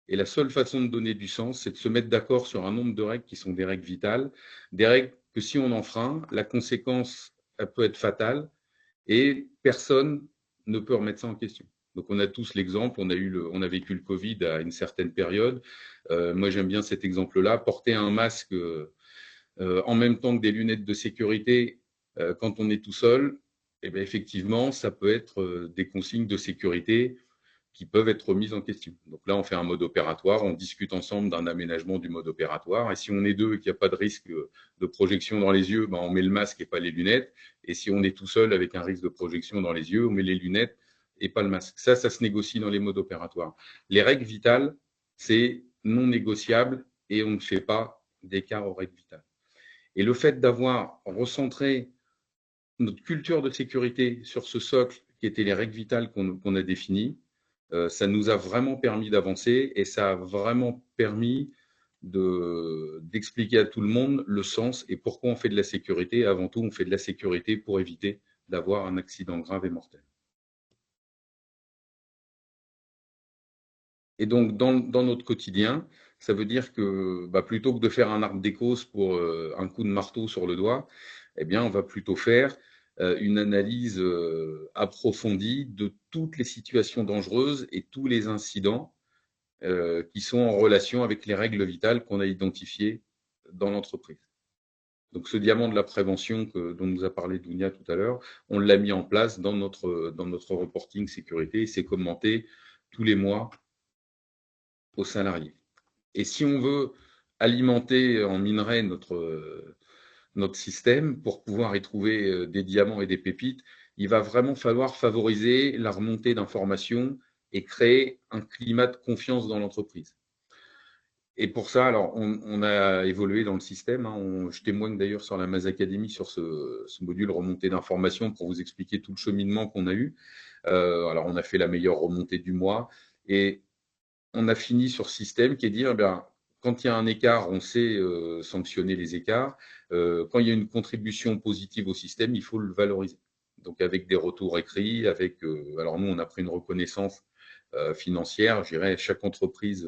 Et la seule façon de donner du sens, c'est de se mettre d'accord sur un nombre de règles qui sont des règles vitales, des règles que si on enfreint, la conséquence, elle peut être fatale et personne ne peut remettre ça en question. Donc on a tous l'exemple, on a vécu le Covid à une certaine période. Moi j'aime bien cet exemple-là, porter un masque en même temps que des lunettes de sécurité quand on est tout seul, eh bien, effectivement, ça peut être des consignes de sécurité qui peuvent être remises en question. Donc là, on fait un mode opératoire, on discute ensemble d'un aménagement du mode opératoire. Et si on est deux et qu'il n'y a pas de risque de projection dans les yeux, on met le masque et pas les lunettes. Et si on est tout seul avec un risque de projection dans les yeux, on met les lunettes et pas le masque. Ça se négocie dans les modes opératoires. Les règles vitales, c'est non négociable et on ne fait pas d'écart aux règles vitales. Et le fait d'avoir recentré notre culture de sécurité sur ce socle qui était les règles vitales qu'on a définies, ça nous a vraiment permis d'avancer et ça a vraiment permis d'expliquer à tout le monde le sens et pourquoi on fait de la sécurité. Et avant tout, on fait de la sécurité pour éviter d'avoir un accident grave et mortel. Et donc, dans notre quotidien, ça veut dire que plutôt que de faire un arbre d'écose pour un coup de marteau sur le doigt, eh bien, on va plutôt faire une analyse approfondie de toutes les situations dangereuses et tous les incidents qui sont en relation avec les règles vitales qu'on a identifiées dans l'entreprise. Donc, ce diamant de la prévention dont nous a parlé Dounia tout à l'heure, on l'a mis en place dans notre reporting sécurité et c'est commenté tous les mois aux salariés. Et si on veut alimenter en minerai notre système pour pouvoir y trouver des diamants et des pépites, il va vraiment falloir favoriser la remontée d'informations et créer un climat de confiance dans l'entreprise. Et pour ça, alors, on a évolué dans le système. Je témoigne d'ailleurs sur la MAS Academy sur ce module remontée d'informations pour vous expliquer tout le cheminement qu'on a eu. Alors, on a fait la meilleure remontée du mois et on a fini sur ce système qui est de dire, quand il y a un écart, on sait sanctionner les écarts. Quand il y a une contribution positive au système, il faut le valoriser. Donc avec des retours écrits, alors nous, on a pris une reconnaissance financière. Je dirais chaque entreprise,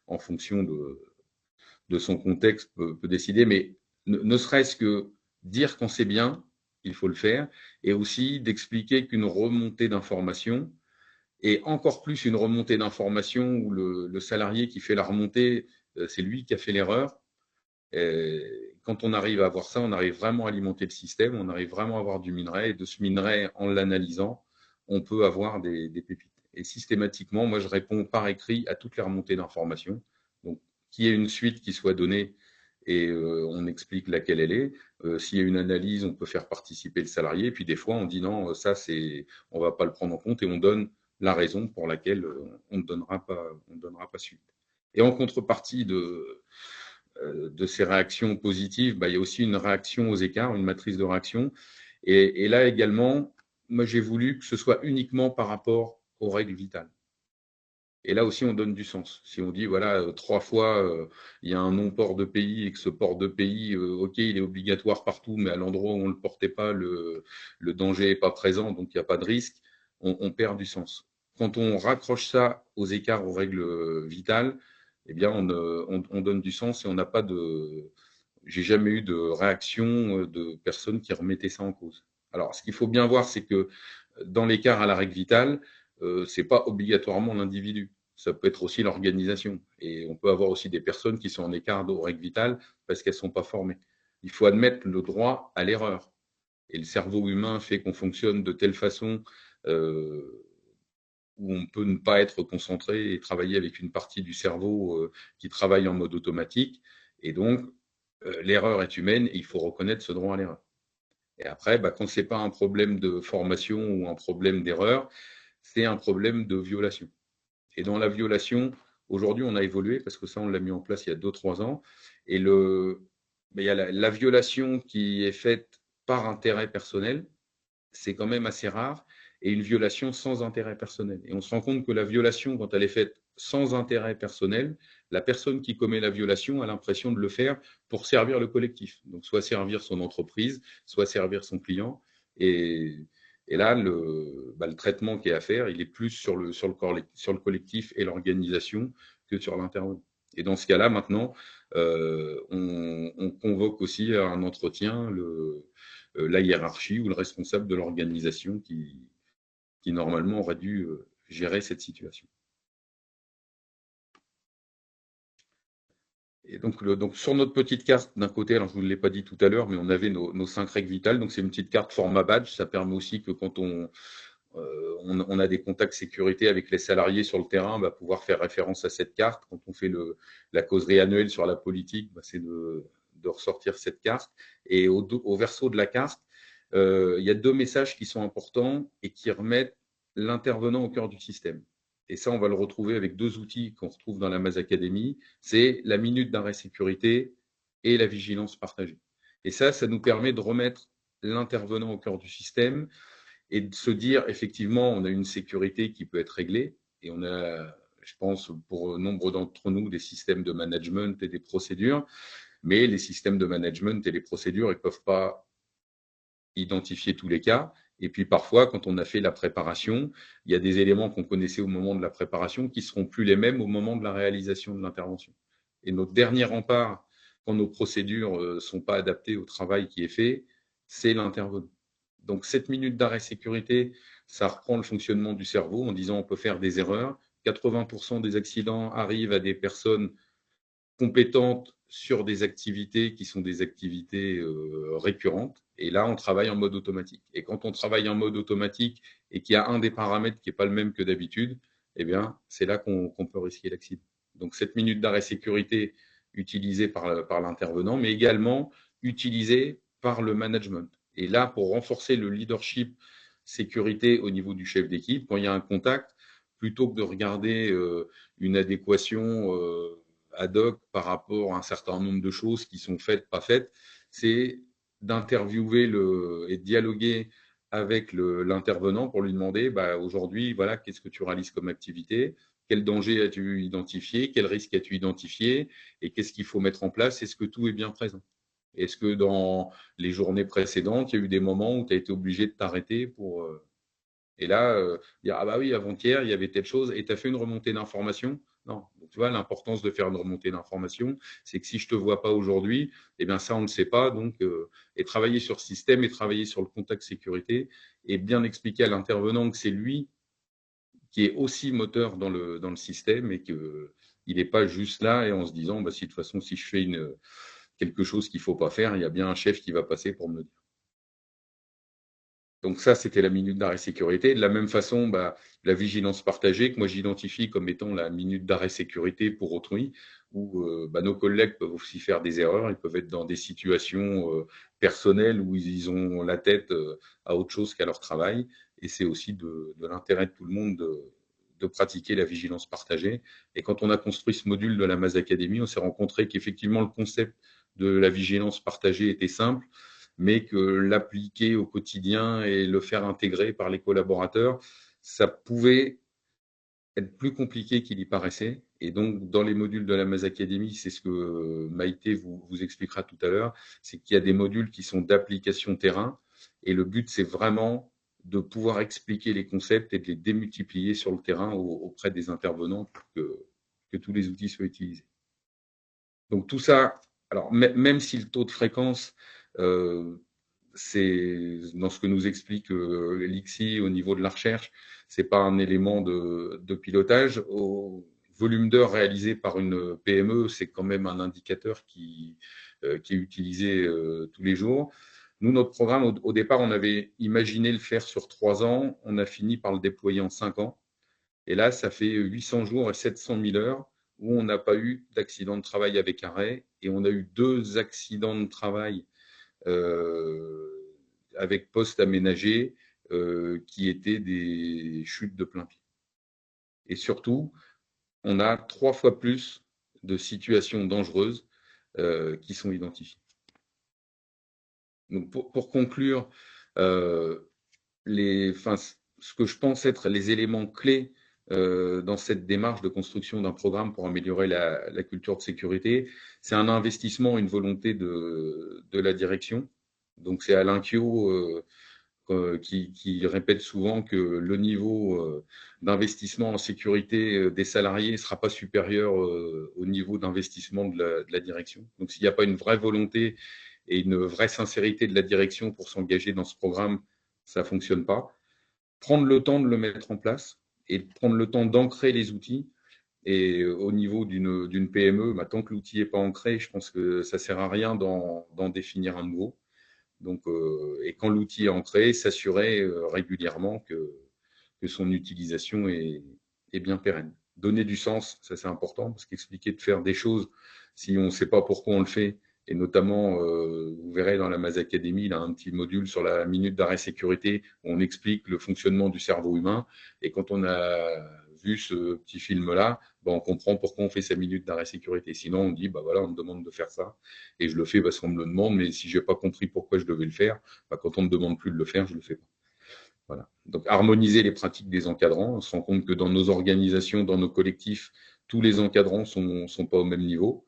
en fonction de son contexte, peut décider. Mais ne serait-ce que dire qu'on sait bien, il faut le faire. Et aussi d'expliquer qu'une remontée d'informations, et encore plus une remontée d'informations où le salarié qui fait la remontée, c'est lui qui a fait l'erreur. Quand on arrive à avoir ça, on arrive vraiment à alimenter le système, on arrive vraiment à avoir du minerai, et de ce minerai, en l'analysant, on peut avoir des pépites. Et systématiquement, moi, je réponds par écrit à toutes les remontées d'informations. Donc, qu'il y ait une suite qui soit donnée et on explique laquelle elle est. S'il y a une analyse, on peut faire participer le salarié. Puis des fois, on dit non, ça, on ne va pas le prendre en compte et on donne la raison pour laquelle on ne donnera pas suite. Et en contrepartie de ces réactions positives, il y a aussi une réaction aux écarts, une matrice de réaction. Et là également, moi j'ai voulu que ce soit uniquement par rapport aux règles vitales. Et là aussi, on donne du sens. Si on dit, voilà, 3 fois, il y a un non-port de pays et que ce port de pays, OK, il est obligatoire partout, mais à l'endroit où on ne le portait pas, le danger n'est pas présent, donc il n'y a pas de risque, on perd du sens. Quand on raccroche ça aux écarts, aux règles vitales, eh bien, on donne du sens et on n'a pas de. J'ai jamais eu de réaction de personnes qui remettaient ça en cause. Alors, ce qu'il faut bien voir, c'est que dans l'écart à la règle vitale, c'est pas obligatoirement l'individu. Ça peut être aussi l'organisation. Et on peut avoir aussi des personnes qui sont en écart aux règles vitales parce qu'elles ne sont pas formées. Il faut admettre le droit à l'erreur. Et le cerveau humain fait qu'on fonctionne de telle façon où on peut ne pas être concentré et travailler avec une partie du cerveau qui travaille en mode automatique. Et donc, l'erreur est humaine et il faut reconnaître ce droit à l'erreur. Et après, quand ce n'est pas un problème de formation ou un problème d'erreur, c'est un problème de violation. Et dans la violation, aujourd'hui, on a évolué parce que ça, on l'a mis en place il y a 2-3 ans. Et il y a la violation qui est faite par intérêt personnel, c'est quand même assez rare, et une violation sans intérêt personnel. Et on se rend compte que la violation, quand elle est faite sans intérêt personnel, la personne qui commet la violation a l'impression de le faire pour servir le collectif. Donc, soit servir son entreprise, soit servir son client. Et là, le traitement qui est à faire, il est plus sur le collectif et l'organisation que sur l'intervenant. Et dans ce cas-là, maintenant, on convoque aussi à un entretien la hiérarchie ou le responsable de l'organisation qui normalement aurait dû gérer cette situation. Et donc sur notre petite carte, d'un côté, alors je ne vous l'ai pas dit tout à l'heure, mais on avait nos 5 règles vitales. Donc c'est une petite carte format badge. Ça permet aussi que quand on a des contacts sécurité avec les salariés sur le terrain, pouvoir faire référence à cette carte. Quand on fait la causerie annuelle sur la politique, c'est de ressortir cette carte. Et au verso de la carte, il y a 2 messages qui sont importants et qui remettent l'intervenant au cœur du système. Et ça, on va le retrouver avec 2 outils qu'on retrouve dans la MAS Academy. C'est la minute d'arrêt sécurité et la vigilance partagée. Et ça nous permet de remettre l'intervenant au cœur du système et de se dire, effectivement, on a une sécurité qui peut être réglée et on a, je pense, pour nombre d'entre nous, des systèmes de management et des procédures, mais les systèmes de management et les procédures, ils ne peuvent pas identifier tous les cas. Et puis parfois, quand on a fait la préparation, il y a des éléments qu'on connaissait au moment de la préparation qui ne seront plus les mêmes au moment de la réalisation de l'intervention. Et notre dernier rempart, quand nos procédures ne sont pas adaptées au travail qui est fait, c'est l'intervenant. Donc 7 minutes d'arrêt sécurité, ça reprend le fonctionnement du cerveau en disant on peut faire des erreurs. 80% des accidents arrivent à des personnes compétentes sur des activités qui sont des activités récurrentes. Et là, on travaille en mode automatique. Et quand on travaille en mode automatique et qu'il y a un des paramètres qui n'est pas le même que d'habitude, eh bien, c'est là qu'on peut risquer l'accident. Donc, 7 minutes d'arrêt sécurité utilisées par l'intervenant, mais également utilisées par le management. Et là, pour renforcer le leadership sécurité au niveau du chef d'équipe, quand il y a un contact, plutôt que de regarder une adéquation ad hoc par rapport à un certain nombre de choses qui sont faites, pas faites, c'est d'interviewer et de dialoguer avec l'intervenant pour lui demander aujourd'hui, voilà, qu'est-ce que tu réalises comme activité, quel danger as-tu identifié, quel risque as-tu identifié et qu'est-ce qu'il faut mettre en place, est-ce que tout est bien présent? Est-ce que dans les journées précédentes, il y a eu des moments où tu as été obligé de t'arrêter pour. Et là, dire ah bah oui, avant-hier, il y avait telle chose, et tu as fait une remontée d'information? Non. Donc, tu vois, l'importance de faire une remontée d'information, c'est que si je ne te vois pas aujourd'hui, eh bien ça, on ne le sait pas. Donc, et travailler sur ce système et travailler sur le contact sécurité et bien expliquer à l'intervenant que c'est lui qui est aussi moteur dans le système et qu'il n'est pas juste là et en se disant si de toute façon, si je fais quelque chose qu'il ne faut pas faire, il y a bien un chef qui va passer pour me le dire. Donc ça, c'était la minute d'arrêt sécurité. De la même façon, la vigilance partagée, que moi j'identifie comme étant la minute d'arrêt sécurité pour autrui, où nos collègues peuvent aussi faire des erreurs, ils peuvent être dans des situations personnelles où ils ont la tête à autre chose qu'à leur travail. Et c'est aussi de l'intérêt de tout le monde de pratiquer la vigilance partagée. Et quand on a construit ce module de la Maz Academy, on s'est rencontré qu'effectivement le concept de la vigilance partagée était simple, mais que l'appliquer au quotidien et le faire intégrer par les collaborateurs, ça pouvait être plus compliqué qu'il y paraissait. Et donc, dans les modules de la Maz Academy, c'est ce que Maïté vous expliquera tout à l'heure, c'est qu'il y a des modules qui sont d'application terrain. Et le but, c'est vraiment de pouvoir expliquer les concepts et de les démultiplier sur le terrain auprès des intervenants pour que tous les outils soient utilisés. Donc tout ça, alors même si le taux de fréquence, c'est dans ce que nous explique l'ICSI au niveau de la recherche, c'est pas un élément de pilotage. Au volume d'heures réalisé par une PME, c'est quand même un indicateur qui est utilisé tous les jours. Nous, notre programme, au départ, on avait imaginé le faire sur 3 ans. On a fini par le déployer en 5 ans. Et là, ça fait 800 jours et 700 000 heures où on n'a pas eu d'accident de travail avec arrêt. Et on a eu 2 accidents de travail avec poste aménagé qui étaient des chutes de plein pied. Et surtout, on a 3 fois plus de situations dangereuses qui sont identifiées. Donc pour conclure, ce que je pense être les éléments clés dans cette démarche de construction d'un programme pour améliorer la culture de sécurité, c'est un investissement, une volonté de la direction. Donc c'est Alain Kyo qui répète souvent que le niveau d'investissement en sécurité des salariés ne sera pas supérieur au niveau d'investissement de la direction. Donc s'il n'y a pas une vraie volonté et une vraie sincérité de la direction pour s'engager dans ce programme, ça ne fonctionne pas. Prendre le temps de le mettre en place et prendre le temps d'ancrer les outils. Et au niveau d'une PME, tant que l'outil n'est pas ancré, je pense que ça ne sert à rien d'en définir un nouveau. Donc, et quand l'outil est ancré, s'assurer régulièrement que son utilisation est bien pérenne. Donner du sens, ça c'est important, parce qu'expliquer de faire des choses, si on ne sait pas pourquoi on le fait, et notamment, vous verrez dans la Maz Academy, il y a un petit module sur la minute d'arrêt sécurité où on explique le fonctionnement du cerveau humain. Et quand on a vu ce petit film-là, on comprend pourquoi on fait sa minute d'arrêt sécurité. Sinon, on dit, voilà, on me demande de faire ça. Et je le fais parce qu'on me le demande, mais si je n'ai pas compris pourquoi je devais le faire, quand on ne me demande plus de le faire, je ne le fais pas. Voilà. Donc, harmoniser les pratiques des encadrants. On se rend compte que dans nos organisations, dans nos collectifs, tous les encadrants ne sont pas au même niveau.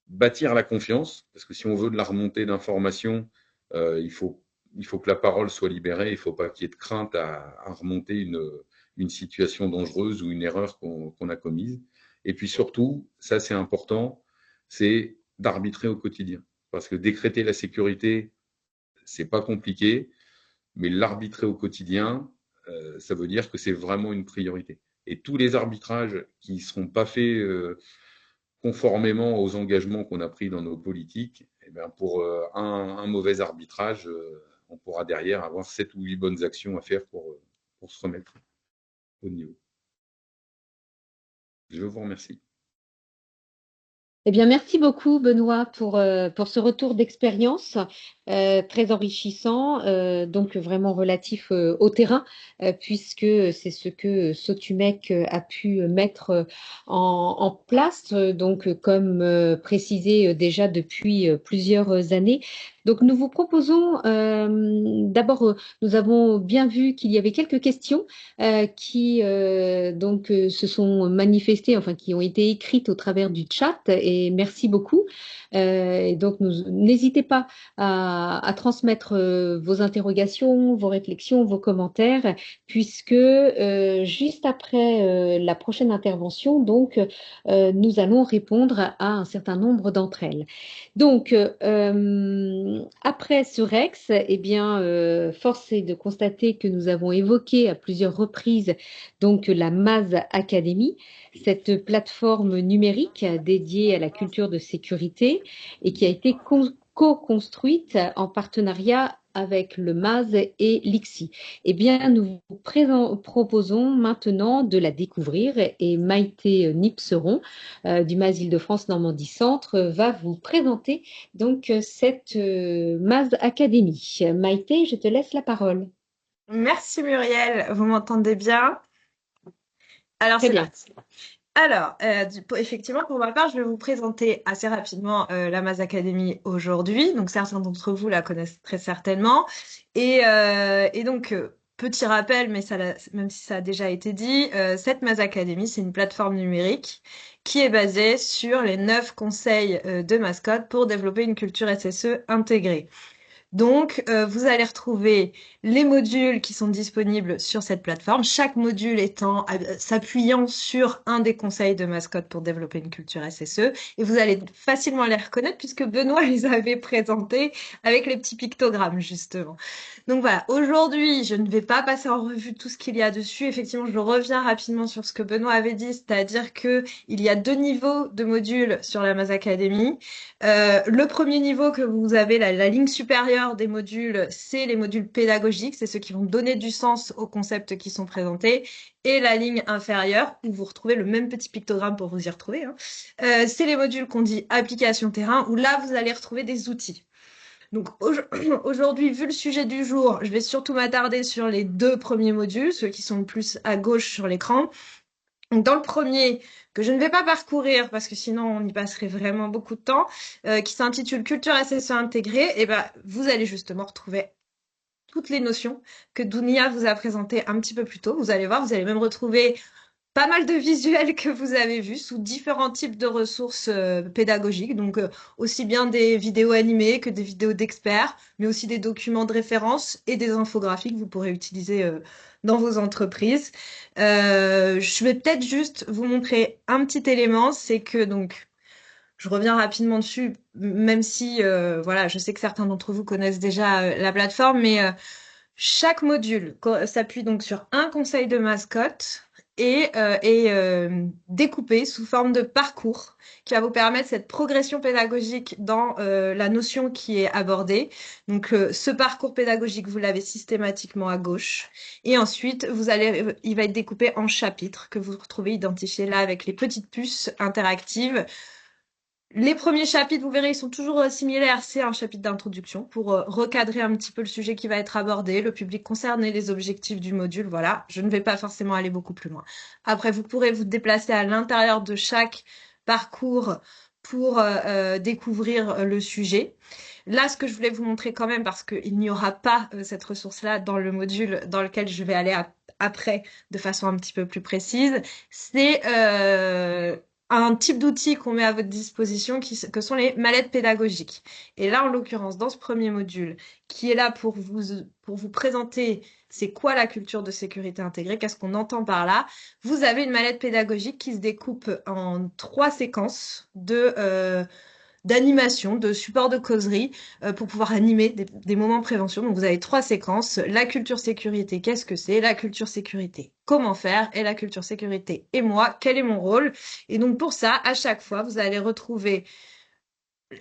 Bâtir la confiance, parce que si on veut de la remontée d'informations, il faut que la parole soit libérée. Il ne faut pas qu'il y ait de crainte à remonter une situation dangereuse ou une erreur qu'on a commise. Et puis surtout, ça c'est important, c'est d'arbitrer au quotidien. Parce que décréter la sécurité, c'est pas compliqué, mais l'arbitrer au quotidien, ça veut dire que c'est vraiment une priorité. Et tous les arbitrages qui ne seront pas faits conformément aux engagements qu'on a pris dans nos politiques, pour un mauvais arbitrage, on pourra derrière avoir 7 ou 8 bonnes actions à faire pour se remettre au niveau. Je vous remercie. Eh bien, merci beaucoup, Benoît, pour ce retour d'expérience très enrichissant, donc vraiment relatif au terrain, puisque c'est ce que Sotumec a pu mettre en place, donc comme précisé déjà depuis plusieurs années. Donc, nous vous proposons, d'abord, nous avons bien vu qu'il y avait quelques questions qui se sont manifestées, enfin qui ont été écrites au travers du chat, et merci beaucoup. Et donc, n'hésitez pas à transmettre vos interrogations, vos réflexions, vos commentaires, puisque juste après la prochaine intervention, donc, nous allons répondre à un certain nombre d'entre elles. Donc, après ce Rex, eh bien, force est de constater que nous avons évoqué à plusieurs reprises donc la Maz Academy, cette plateforme numérique dédiée à la culture de sécurité et qui a été co-construite en partenariat avec le MAZ et l'ICSI. Eh bien, nous vous proposons maintenant de la découvrir et Maïté Nipseron du MAZ Île-de-France Normandie Centre va vous présenter donc cette MAZ Academy. Maïté, je te laisse la parole. Merci Muriel, vous m'entendez bien? Alors, Très c'est bien. parti. Alors, effectivement, pour ma part, je vais vous présenter assez rapidement la Maz Academy aujourd'hui. Donc, certains d'entre vous la connaissent très certainement. Et donc, petit rappel, mais même si ça a déjà été dit, cette Maz Academy, c'est une plateforme numérique qui est basée sur les 9 conseils de mascotte pour développer une culture SSE intégrée. Donc, vous allez retrouver les modules qui sont disponibles sur cette plateforme, chaque module s'appuyant sur un des conseils de mascotte pour développer une culture SSE. Et vous allez facilement les reconnaître puisque Benoît les avait présentés avec les petits pictogrammes, justement. Donc voilà, aujourd'hui, je ne vais pas passer en revue tout ce qu'il y a dessus. Effectivement, je reviens rapidement sur ce que Benoît avait dit, c'est-à-dire que il y a 2 niveaux de modules sur la Maz Academy. Le premier niveau que vous avez, la ligne supérieure des modules, c'est les modules pédagogiques, c'est ceux qui vont donner du sens aux concepts qui sont présentés. Et la ligne inférieure, où vous retrouvez le même petit pictogramme pour vous y retrouver, hein, c'est les modules qu'on dit application terrain, où là, vous allez retrouver des outils. Donc aujourd'hui, vu le sujet du jour, je vais surtout m'attarder sur les 2 premiers modules, ceux qui sont le plus à gauche sur l'écran. Donc, dans le premier, que je ne vais pas parcourir parce que sinon on y passerait vraiment beaucoup de temps, qui s'intitule Culture SSE intégrée, et ben, vous allez justement retrouver toutes les notions que Dounia vous a présentées un petit peu plus tôt. Vous allez voir, vous allez même retrouver pas mal de visuels que vous avez vus sous différents types de ressources pédagogiques, donc aussi bien des vidéos animées que des vidéos d'experts, mais aussi des documents de référence et des infographies que vous pourrez utiliser dans vos entreprises. Je vais peut-être juste vous montrer un petit élément, c'est que donc je reviens rapidement dessus, même si voilà, je sais que certains d'entre vous connaissent déjà la plateforme, mais chaque module s'appuie donc sur un conseil de mascotte et est découpé sous forme de parcours qui va vous permettre cette progression pédagogique dans la notion qui est abordée. Donc ce parcours pédagogique, vous l'avez systématiquement à gauche. Et ensuite, il va être découpé en chapitres que vous retrouvez identifiés là avec les petites puces interactives. Les premiers chapitres, vous verrez, ils sont toujours similaires. C'est un chapitre d'introduction pour recadrer un petit peu le sujet qui va être abordé, le public concerné, les objectifs du module. Voilà, je ne vais pas forcément aller beaucoup plus loin. Après, vous pourrez vous déplacer à l'intérieur de chaque parcours pour découvrir le sujet. Là, ce que je voulais vous montrer quand même, parce qu'il n'y aura pas cette ressource-là dans le module dans lequel je vais aller après de façon un petit peu plus précise, c'est un type d'outil qu'on met à votre disposition que sont les mallettes pédagogiques. Et là, en l'occurrence, dans ce premier module, qui est là pour vous présenter c'est quoi la culture de sécurité intégrée, qu'est-ce qu'on entend par là, vous avez une mallette pédagogique qui se découpe en 3 séquences d'animation, de support de causerie pour pouvoir animer des moments de prévention. Donc vous avez 3 séquences. La culture sécurité, qu'est-ce que c'est? La culture sécurité, comment faire? Et la culture sécurité et moi, quel est mon rôle? Et donc pour ça, à chaque fois, vous allez retrouver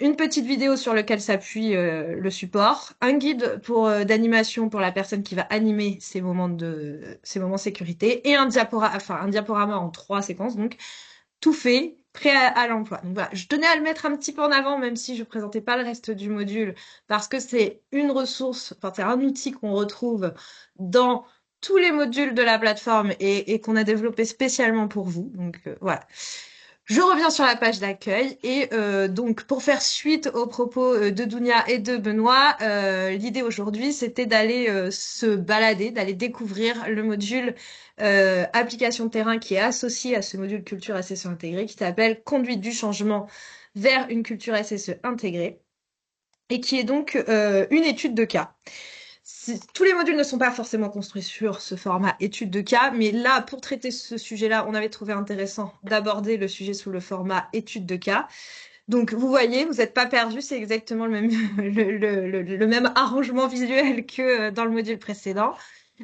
une petite vidéo sur laquelle s'appuie le support, un guide d'animation pour la personne qui va animer ces moments sécurité et un diaporama en 3 séquences. Donc tout fait, prêt à l'emploi. Donc voilà, je tenais à le mettre un petit peu en avant, même si je présentais pas le reste du module, parce que c'est une ressource, enfin c'est un outil qu'on retrouve dans tous les modules de la plateforme et qu'on a développé spécialement pour vous. Donc voilà. Je reviens sur la page d'accueil et donc pour faire suite aux propos de Dounia et de Benoît, l'idée aujourd'hui c'était d'aller se balader, d'aller découvrir le module application de terrain qui est associé à ce module culture SSE intégrée qui s'appelle conduite du changement vers une culture SSE intégrée et qui est donc une étude de cas. Tous les modules ne sont pas forcément construits sur ce format étude de cas, mais là, pour traiter ce sujet-là, on avait trouvé intéressant d'aborder le sujet sous le format étude de cas. Donc, vous voyez, vous n'êtes pas perdu, c'est exactement le même, le même arrangement visuel que dans le module précédent.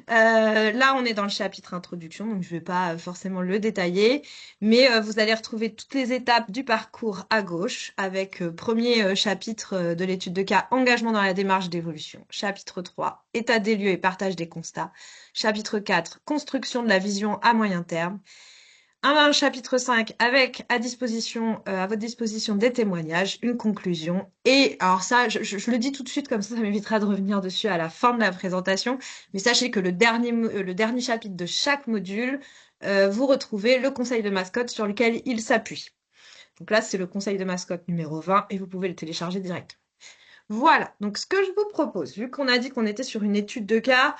Là, on est dans le chapitre introduction, donc je ne vais pas forcément le détailler, mais vous allez retrouver toutes les étapes du parcours à gauche, avec premier chapitre de l'étude de cas, engagement dans la démarche d'évolution. Chapitre 3, état des lieux et partage des constats. Chapitre 4, construction de la vision à moyen terme. un chapitre 5 avec à votre disposition des témoignages, une conclusion. Et alors ça, je le dis tout de suite, comme ça m'évitera de revenir dessus à la fin de la présentation. Mais sachez que le dernier chapitre de chaque module, vous retrouvez le conseil de mascotte sur lequel il s'appuie. Donc là, c'est le conseil de mascotte numéro 20 et vous pouvez le télécharger direct. Voilà, donc ce que je vous propose, vu qu'on a dit qu'on était sur une étude de cas,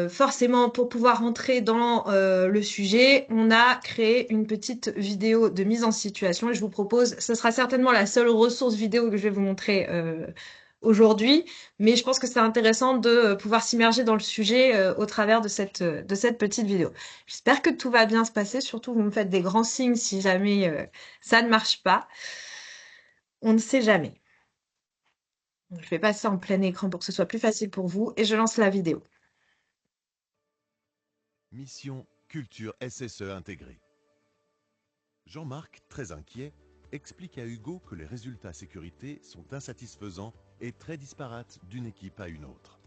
forcément pour pouvoir rentrer dans le sujet, on a créé une petite vidéo de mise en situation et je vous propose, ce sera certainement la seule ressource vidéo que je vais vous montrer aujourd'hui, mais je pense que c'est intéressant de pouvoir s'immerger dans le sujet au travers de cette petite vidéo. J'espère que tout va bien se passer, surtout vous me faites des grands signes si jamais ça ne marche pas. On ne sait jamais. Je vais passer en plein écran pour que ce soit plus facile pour vous et je lance la vidéo. Mission Culture SSE intégrée. Jean-Marc, très inquiet, explique à Hugo que les résultats sécurité sont insatisfaisants et très disparates d'une équipe à une autre.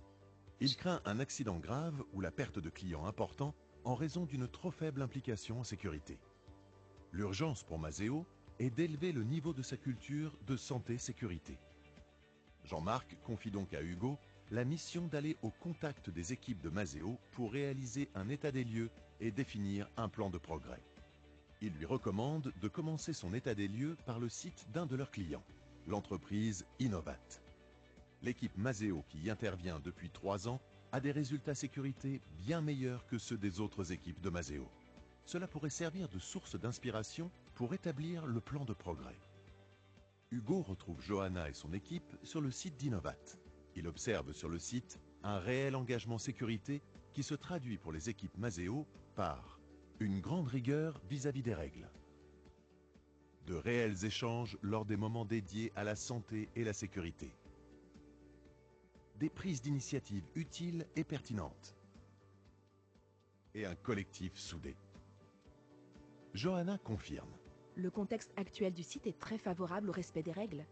Il craint un accident grave ou la perte de clients importants en raison d'une trop faible implication en sécurité. L'urgence pour Maseo est d'élever le niveau de sa culture de santé-sécurité. Jean-Marc confie donc à Hugo la mission d'aller au contact des équipes de Maseo pour réaliser un état des lieux et définir un plan de progrès. Il lui recommande de commencer son état des lieux par le site d'un de leurs clients, l'entreprise Innovat. L'équipe Maseo qui y intervient depuis 3 ans a des résultats sécurité bien meilleurs que ceux des autres équipes de Maseo. Cela pourrait servir de source d'inspiration pour établir le plan de progrès. Hugo retrouve Johanna et son équipe sur le site d'Innovat. Il observe sur le site un réel engagement sécurité qui se traduit pour les équipes Maseo par une grande rigueur vis-à-vis des règles, de réels échanges lors des moments dédiés à la santé et la sécurité, des prises d'initiative utiles et pertinentes, et un collectif soudé. Johanna confirme. Le contexte actuel du site est très favorable au respect des règles.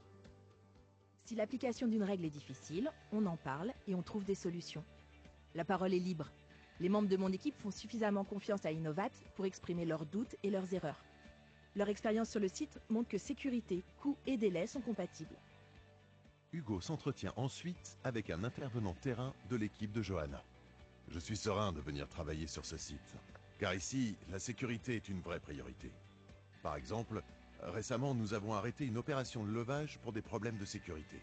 Si l'application d'une règle est difficile, on en parle et on trouve des solutions. La parole est libre. Les membres de mon équipe font suffisamment confiance à Innovat pour exprimer leurs doutes et leurs erreurs. Leur expérience sur le site montre que sécurité, coût et délai sont compatibles. Hugo s'entretient ensuite avec un intervenant terrain de l'équipe de Johanna. Je suis serein de venir travailler sur ce site, car ici, la sécurité est une vraie priorité. Par exemple, récemment, nous avons arrêté une opération de levage pour des problèmes de sécurité.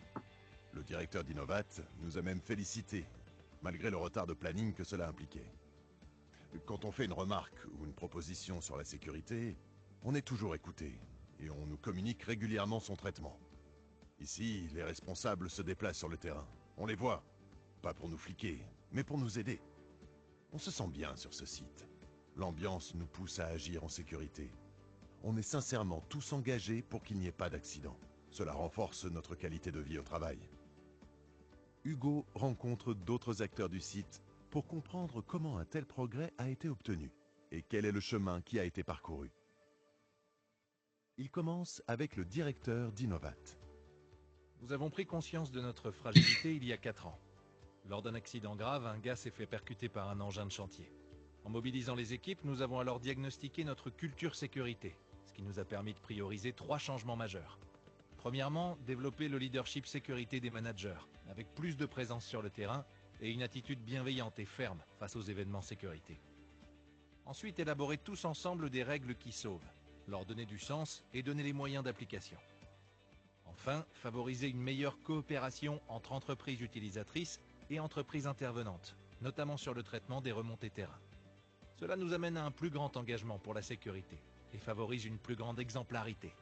Le directeur d'Innovat nous a même félicités, malgré le retard de planning que cela impliquait. Quand on fait une remarque ou une proposition sur la sécurité, on est toujours écouté et on nous communique régulièrement son traitement. Ici, les responsables se déplacent sur le terrain. On les voit, pas pour nous fliquer, mais pour nous aider. On se sent bien sur ce site. L'ambiance nous pousse à agir en sécurité. On est sincèrement tous engagés pour qu'il n'y ait pas d'accident. Cela renforce notre qualité de vie au travail. Hugo rencontre d'autres acteurs du site pour comprendre comment un tel progrès a été obtenu et quel est le chemin qui a été parcouru. Il commence avec le directeur d'Innovat. Nous avons pris conscience de notre fragilité il y a 4 ans. Lors d'un accident grave, un gars s'est fait percuter par un engin de chantier. En mobilisant les équipes, nous avons alors diagnostiqué notre culture sécurité, ce qui nous a permis de prioriser 3 changements majeurs. Premièrement, développer le leadership sécurité des managers, avec plus de présence sur le terrain et une attitude bienveillante et ferme face aux événements sécurité. Ensuite, élaborer tous ensemble des règles qui sauvent, leur donner du sens et donner les moyens d'application. Enfin, favoriser une meilleure coopération entre entreprises utilisatrices et entreprises intervenantes, notamment sur le traitement des remontées terrain. Cela nous amène à un plus grand engagement pour la sécurité et favorise une plus grande exemplarité.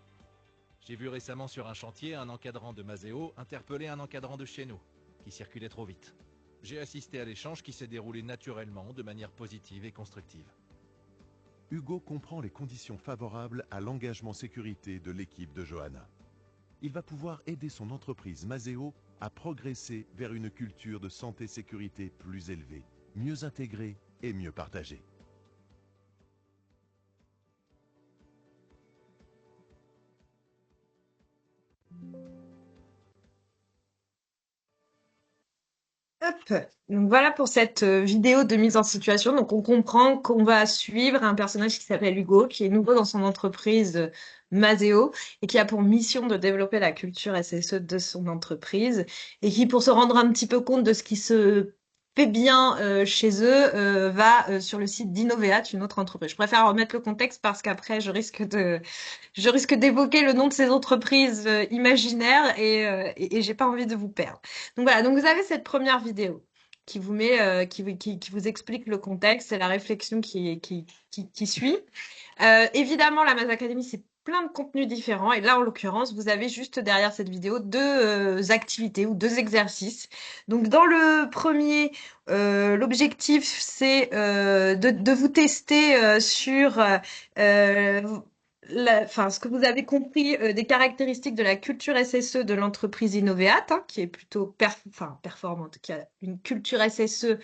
J'ai vu récemment sur un chantier un encadrant de Maseo interpeller un encadrant de chez nous, qui circulait trop vite. J'ai assisté à l'échange qui s'est déroulé naturellement, de manière positive et constructive. Hugo comprend les conditions favorables à l'engagement sécurité de l'équipe de Johanna. Il va pouvoir aider son entreprise Maseo à progresser vers une culture de santé-sécurité plus élevée, mieux intégrée et mieux partagée. Hop. Donc voilà pour cette vidéo de mise en situation. Donc on comprend qu'on va suivre un personnage qui s'appelle Hugo, qui est nouveau dans son entreprise Maseo et qui a pour mission de développer la culture SSE de son entreprise et qui, pour se rendre un petit peu compte de ce qui se fait bien chez eux, va sur le site d'Innoveat, une autre entreprise. Je préfère remettre le contexte parce qu'après je risque d'évoquer le nom de ces entreprises imaginaires et j'ai pas envie de vous perdre. Donc voilà, donc vous avez cette première vidéo qui vous met, qui vous explique le contexte et la réflexion qui suit. Évidemment, la Maze Academy, c'est plein de contenus différents. Et là, en l'occurrence, vous avez juste derrière cette vidéo deux activités ou deux exercices. Donc, dans le premier, l'objectif, c'est de vous tester sur enfin, ce que vous avez compris des caractéristiques de la culture SSE de l'entreprise Innoveat, hein, qui est plutôt performante, qui a une culture SSE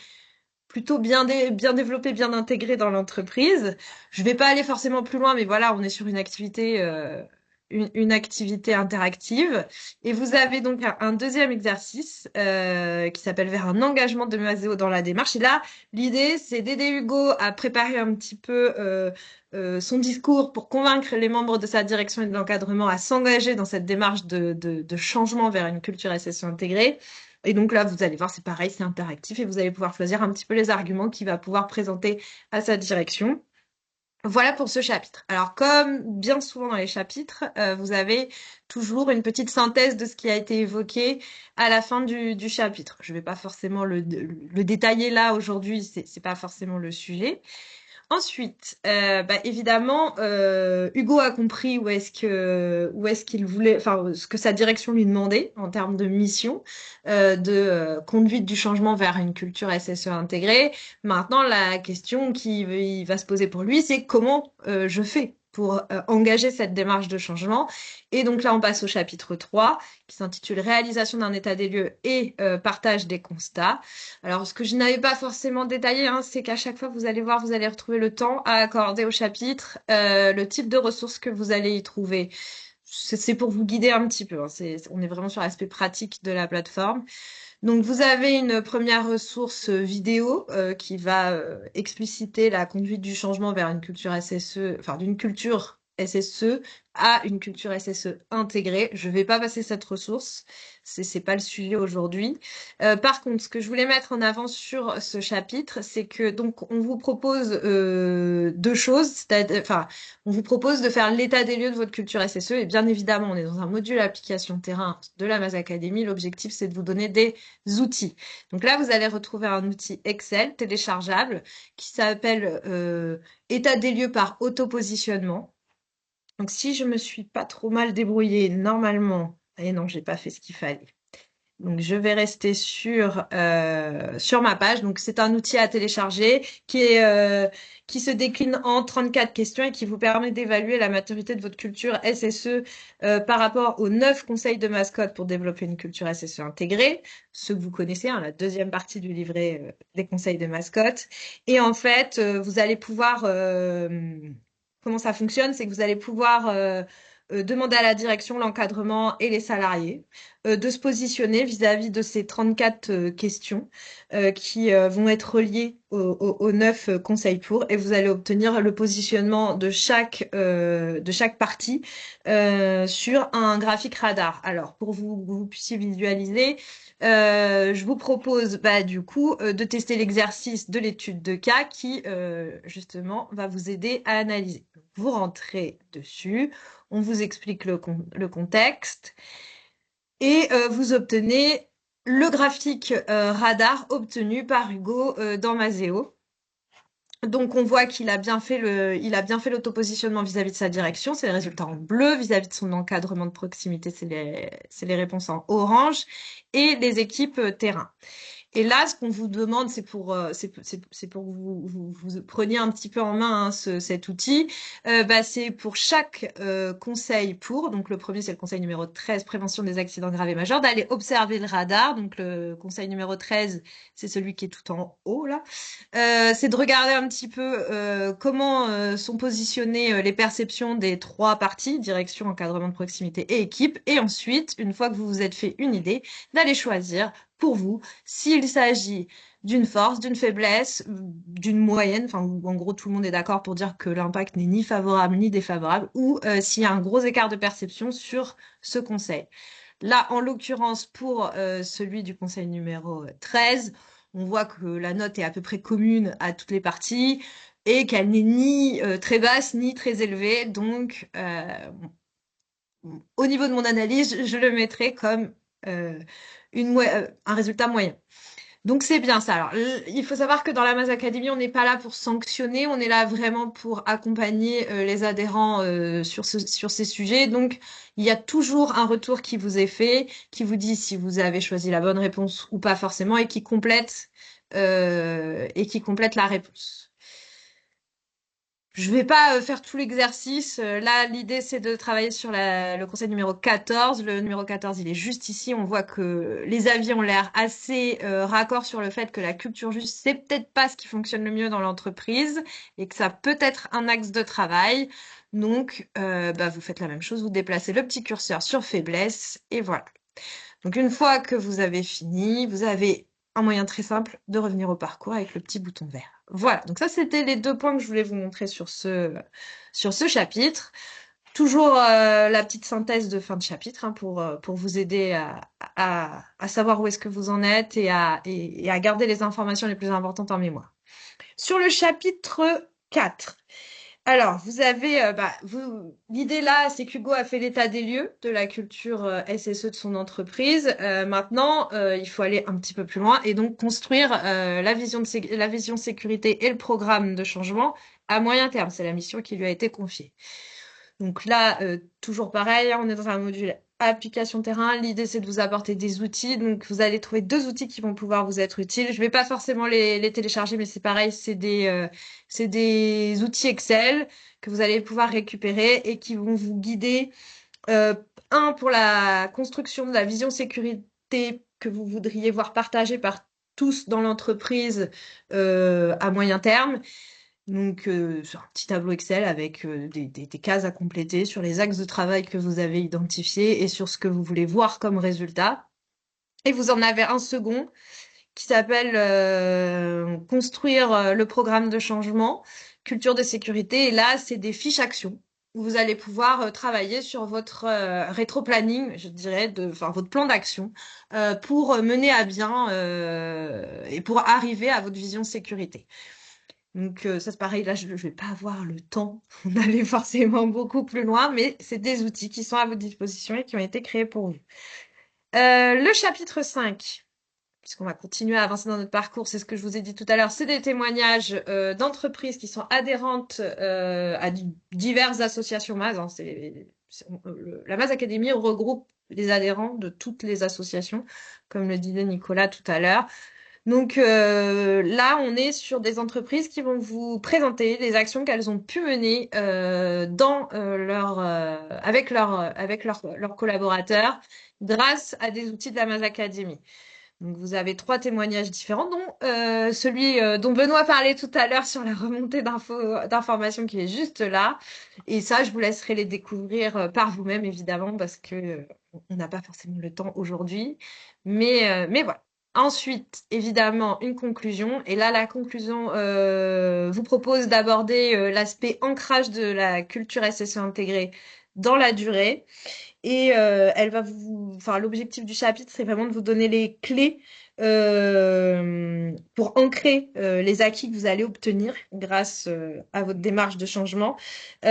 plutôt bien développée, bien intégrée dans l'entreprise. Je vais pas aller forcément plus loin, mais voilà, on est sur une activité interactive. Et vous avez donc un deuxième exercice qui s'appelle vers un engagement de Maseo dans la démarche. Et là, l'idée, c'est d'aider Hugo à préparer un petit peu son discours pour convaincre les membres de sa direction et de l'encadrement à s'engager dans cette démarche de changement vers une culture SSE intégrée. Et donc là, vous allez voir, c'est pareil, c'est interactif et vous allez pouvoir choisir un petit peu les arguments qu'il va pouvoir présenter à sa direction. Voilà pour ce chapitre. Alors, comme bien souvent dans les chapitres, vous avez toujours une petite synthèse de ce qui a été évoqué à la fin du chapitre. Je ne vais pas forcément le détailler là aujourd'hui, c'est pas forcément le sujet. Ensuite, évidemment, Hugo a compris où est-ce qu'il voulait, enfin, ce que sa direction lui demandait en termes de mission, de conduite du changement vers une culture SSE intégrée. Maintenant, la question qui va se poser pour lui, c'est comment je fais pour engager cette démarche de changement. Et donc là, on passe au chapitre 3, qui s'intitule Réalisation d'un état des lieux et partage des constats. Alors, ce que je n'avais pas forcément détaillé, hein, c'est qu'à chaque fois, vous allez voir, vous allez retrouver le temps à accorder au chapitre, le type de ressources que vous allez y trouver. C'est pour vous guider un petit peu, hein. On est vraiment sur l'aspect pratique de la plateforme. Donc, vous avez une première ressource vidéo qui va expliciter la conduite du changement vers une culture SSE, enfin d'une culture SSE à une culture SSE intégrée. Je ne vais pas passer cette ressource, c'est pas le sujet aujourd'hui. Par contre, ce que je voulais mettre en avant sur ce chapitre, c'est que donc on vous propose deux choses, enfin on vous propose de faire l'état des lieux de votre culture SSE et bien évidemment on est dans un module application terrain de la Maze Academy. L'objectif c'est de vous donner des outils. Donc là, vous allez retrouver un outil Excel téléchargeable qui s'appelle État des lieux par autopositionnement. Donc si je me suis pas trop mal débrouillée, normalement, et non, j'ai pas fait ce qu'il fallait. Donc, je vais rester sur ma page. Donc, c'est un outil à télécharger qui se décline en 34 questions et qui vous permet d'évaluer la maturité de votre culture SSE par rapport aux 9 conseils de mascotte pour développer une culture SSE intégrée. Ceux que vous connaissez, hein, la deuxième partie du livret des conseils de mascotte. Et en fait, vous allez pouvoir... comment ça fonctionne? C'est que vous allez pouvoir... demander à la direction, l'encadrement et les salariés de se positionner vis-à-vis de ces 34 questions qui vont être reliées aux 9 conseils pour et vous allez obtenir le positionnement de chaque partie sur un graphique radar. Alors, pour vous puissiez visualiser, je vous propose du coup de tester l'exercice de l'étude de cas qui justement va vous aider à analyser. Vous rentrez dessus, on vous explique le contexte et vous obtenez le graphique radar obtenu par Hugo dans Maseo. Donc on voit qu'il a bien fait l'autopositionnement vis-à-vis de sa direction, c'est les résultats en bleu, vis-à-vis de son encadrement de proximité, c'est les réponses en orange, et les équipes terrain. Et là, ce qu'on vous demande, c'est pour que vous preniez un petit peu en main hein, cet outil. C'est pour chaque conseil donc le premier, c'est le conseil numéro 13, prévention des accidents graves et majeurs, d'aller observer le radar. Donc le conseil numéro 13, c'est celui qui est tout en haut là. C'est de regarder un petit peu comment sont positionnées les perceptions des 3 parties, direction, encadrement de proximité et équipe. Et ensuite, une fois que vous vous êtes fait une idée, d'aller choisir pour vous s'il s'agit d'une force, d'une faiblesse, d'une moyenne, enfin, en gros, tout le monde est d'accord pour dire que l'impact n'est ni favorable ni défavorable, ou s'il y a un gros écart de perception sur ce conseil. Là, en l'occurrence, pour celui du conseil numéro 13, on voit que la note est à peu près commune à toutes les parties et qu'elle n'est ni très basse ni très élevée. Donc, au niveau de mon analyse, je le mettrai comme un résultat moyen. Donc c'est bien ça. Alors, il faut savoir que dans la Mass Academy, on n'est pas là pour sanctionner, on est là vraiment pour accompagner les adhérents sur ces sujets. Donc, il y a toujours un retour qui vous est fait, qui vous dit si vous avez choisi la bonne réponse ou pas forcément, et qui complète la réponse. Je vais pas faire tout l'exercice. Là, l'idée, c'est de travailler sur le conseil numéro 14. Le numéro 14, il est juste ici. On voit que les avis ont l'air assez raccords sur le fait que la culture juste, c'est peut-être pas ce qui fonctionne le mieux dans l'entreprise et que ça peut être un axe de travail. Donc, vous faites la même chose. Vous déplacez le petit curseur sur faiblesse et voilà. Donc, une fois que vous avez fini, vous avez un moyen très simple de revenir au parcours avec le petit bouton vert. Voilà, donc ça c'était les 2 points que je voulais vous montrer sur ce chapitre. Toujours la petite synthèse de fin de chapitre pour vous aider à savoir où est-ce que vous en êtes et à garder les informations les plus importantes en mémoire. Sur le chapitre 4, alors, vous avez, l'idée là, c'est qu'Hugo a fait l'état des lieux de la culture SSE de son entreprise. Maintenant, il faut aller un petit peu plus loin et donc construire la vision sécurité et le programme de changement à moyen terme. C'est la mission qui lui a été confiée. Donc là, toujours pareil, on est dans un module application terrain. L'idée, c'est de vous apporter des outils. Donc, vous allez trouver 2 outils qui vont pouvoir vous être utiles. Je vais pas forcément les télécharger, mais c'est pareil, c'est des outils Excel que vous allez pouvoir récupérer et qui vont vous guider. Un, pour la construction de la vision sécurité que vous voudriez voir partagée par tous dans l'entreprise à moyen terme. Donc, sur un petit tableau Excel avec des cases à compléter sur les axes de travail que vous avez identifiés et sur ce que vous voulez voir comme résultat. Et vous en avez un second qui s'appelle construire le programme de changement, culture de sécurité. Et là, c'est des fiches actions où vous allez pouvoir travailler sur votre rétro-planning, je dirais, votre plan d'action pour mener à bien et pour arriver à votre vision sécurité. Donc ça c'est pareil, là je vais pas avoir le temps d'aller forcément beaucoup plus loin, mais c'est des outils qui sont à votre disposition et qui ont été créés pour vous. Le chapitre 5, puisqu'on va continuer à avancer dans notre parcours, c'est ce que je vous ai dit tout à l'heure, c'est des témoignages d'entreprises qui sont adhérentes à diverses associations MAS. La MAS Academy regroupe les adhérents de toutes les associations, comme le disait Nicolas tout à l'heure. Donc là, on est sur des entreprises qui vont vous présenter les actions qu'elles ont pu mener avec leurs collaborateurs grâce à des outils de la MAS Academy. Donc vous avez 3 témoignages différents, dont celui dont Benoît parlait tout à l'heure sur la remontée d'informations qui est juste là. Et ça, je vous laisserai les découvrir par vous-même, évidemment, parce que on n'a pas forcément le temps aujourd'hui. Mais voilà. Ensuite, évidemment, une conclusion. Et là, la conclusion vous propose d'aborder l'aspect ancrage de la culture SSE intégrée dans la durée. Et elle va l'objectif du chapitre, c'est vraiment de vous donner les clés pour ancrer les acquis que vous allez obtenir grâce à votre démarche de changement dans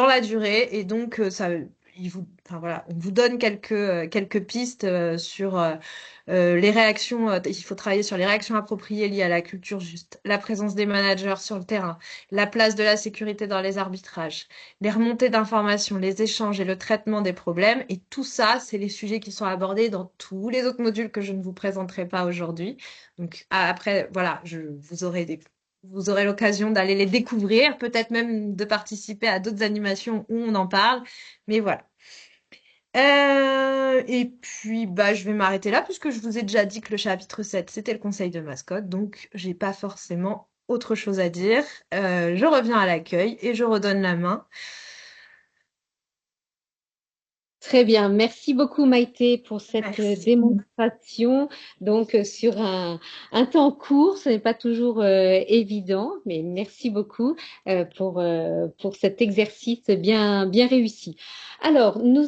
la durée. Et donc, on vous donne quelques pistes sur les réactions. Il faut travailler sur les réactions appropriées liées à la culture juste, la présence des managers sur le terrain, la place de la sécurité dans les arbitrages, les remontées d'informations, les échanges et le traitement des problèmes. Et tout ça, c'est les sujets qui sont abordés dans tous les autres modules que je ne vous présenterai pas aujourd'hui. Donc après, voilà, vous aurez l'occasion d'aller les découvrir, peut-être même de participer à d'autres animations où on en parle. Mais voilà. Et puis, je vais m'arrêter là puisque je vous ai déjà dit que le chapitre 7, c'était le conseil de mascotte. Donc, j'ai pas forcément autre chose à dire. Je reviens à l'accueil et je redonne la main. Très bien, merci beaucoup Maïté pour cette Merci. démonstration. Donc sur un temps court, ce n'est pas toujours évident, mais merci beaucoup pour cet exercice bien réussi. Alors nous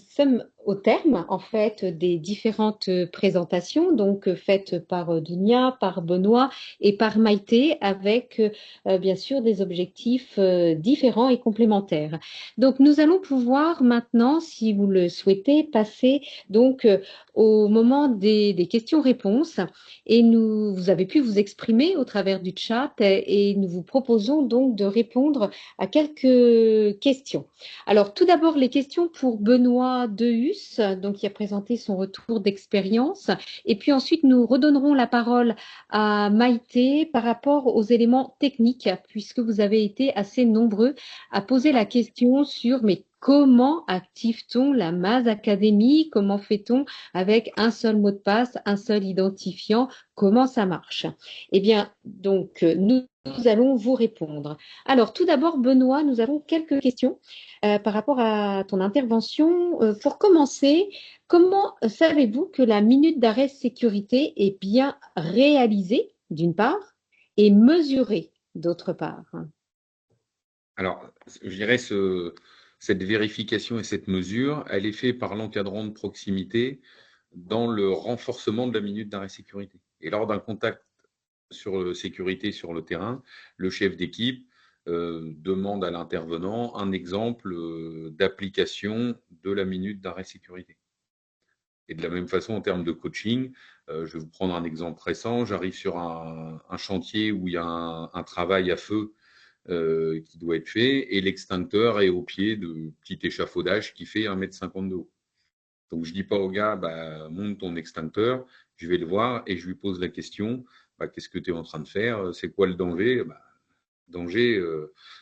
sommes au terme en fait des différentes présentations, donc faites par Dounia, par Benoît et par Maïté, avec bien sûr des objectifs différents et complémentaires. Donc, nous allons pouvoir maintenant, si vous le souhaitez, passer donc au moment des questions-réponses. Et vous avez pu vous exprimer au travers du chat et nous vous proposons donc de répondre à quelques questions. Alors, tout d'abord, les questions pour Benoît Dehus, donc qui a présenté son retour d'expérience. Et puis ensuite, nous redonnerons la parole à Maïté par rapport aux éléments techniques, puisque vous avez été assez nombreux à poser la question sur mais comment active-t-on la Maz Academy? Comment fait-on avec un seul mot de passe, un seul identifiant? Comment ça marche? Eh bien, donc, nous allons vous répondre. Alors, tout d'abord, Benoît, nous avons quelques questions par rapport à ton intervention. Pour commencer, comment savez-vous que la minute d'arrêt sécurité est bien réalisée, d'une part, et mesurée, d'autre part? Alors, je dirais cette vérification et cette mesure, elle est faite par l'encadrant de proximité dans le renforcement de la minute d'arrêt sécurité. Et lors d'un contact sur sécurité sur le terrain, le chef d'équipe demande à l'intervenant un exemple d'application de la minute d'arrêt sécurité. Et de la même façon, en termes de coaching, je vais vous prendre un exemple récent. J'arrive sur un chantier où il y a un travail à feu qui doit être fait, et l'extincteur est au pied de petit échafaudage qui fait 1,50 m de haut. Donc je dis pas au gars, bah, monte ton extincteur, je vais le voir et je lui pose la question, bah, qu'est-ce que tu es en train de faire? C'est quoi le danger? Bah, danger,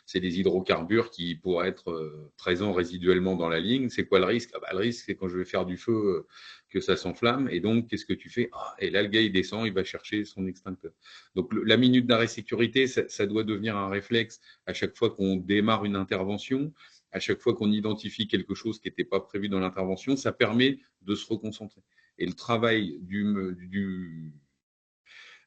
c'est des hydrocarbures qui pourraient être présents résiduellement dans la ligne. C'est quoi le risque? Ah bah, le risque, c'est quand je vais faire du feu que ça s'enflamme. Et donc, qu'est-ce que tu fais? Et là, le gars, il descend, il va chercher son extincteur. Donc, la minute d'arrêt sécurité, ça doit devenir un réflexe à chaque fois qu'on démarre une intervention, à chaque fois qu'on identifie quelque chose qui n'était pas prévu dans l'intervention. Ça permet de se reconcentrer. Et le travail du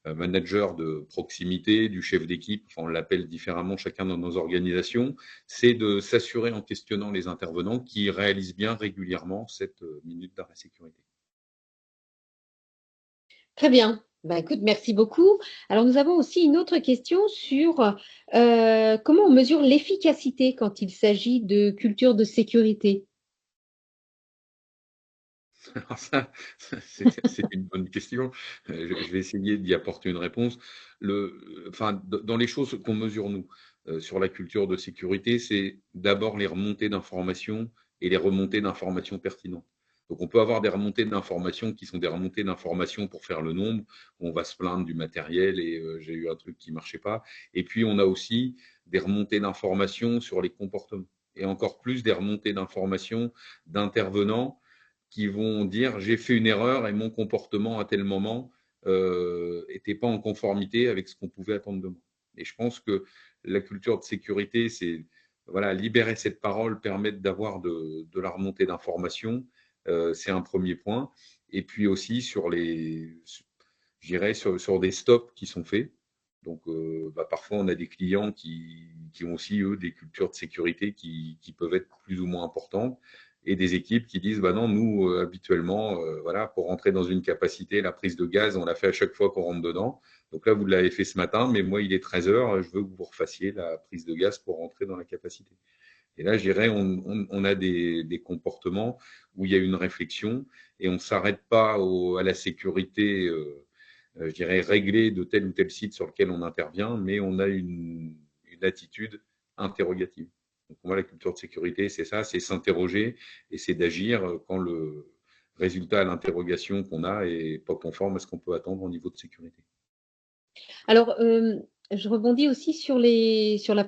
manager de proximité, du chef d'équipe, enfin, on l'appelle différemment chacun dans nos organisations, c'est de s'assurer en questionnant les intervenants qui réalisent bien régulièrement cette minute d'arrêt sécurité. Très bien. Bah, écoute, merci beaucoup. Alors, nous avons aussi une autre question sur comment on mesure l'efficacité quand il s'agit de culture de sécurité. Alors ça, c'est une bonne question. Je vais essayer d'y apporter une réponse. Dans les choses qu'on mesure, nous, sur la culture de sécurité, c'est d'abord les remontées d'informations et les remontées d'informations pertinentes. Donc, on peut avoir des remontées d'informations qui sont des remontées d'informations pour faire le nombre. On va se plaindre du matériel et j'ai eu un truc qui marchait pas. Et puis, on a aussi des remontées d'informations sur les comportements. Et encore plus des remontées d'informations d'intervenants qui vont dire j'ai fait une erreur et mon comportement à tel moment n'était pas en conformité avec ce qu'on pouvait attendre de moi. Et je pense que la culture de sécurité, c'est voilà, libérer cette parole, permettre d'avoir de la remontée d'informations, c'est un premier point. Et puis aussi sur je dirais sur des stops qui sont faits. Donc, parfois, on a des clients qui ont aussi, eux, des cultures de sécurité qui peuvent être plus ou moins importantes, et des équipes qui disent, bah non, nous, habituellement, voilà, pour rentrer dans une capacité, la prise de gaz, on la fait à chaque fois qu'on rentre dedans. Donc là, vous l'avez fait ce matin, mais moi, il est 13 heures, je veux que vous refassiez la prise de gaz pour rentrer dans la capacité. Et là, je dirais, on a des comportements où il y a une réflexion et on ne s'arrête pas à la sécurité je dirais, réglé de tel ou tel site sur lequel on intervient, mais on a une attitude interrogative. Donc, moi, la culture de sécurité, c'est ça, c'est s'interroger et c'est d'agir quand le résultat à l'interrogation qu'on a n'est pas conforme à ce qu'on peut attendre au niveau de sécurité. Alors, je rebondis aussi sur la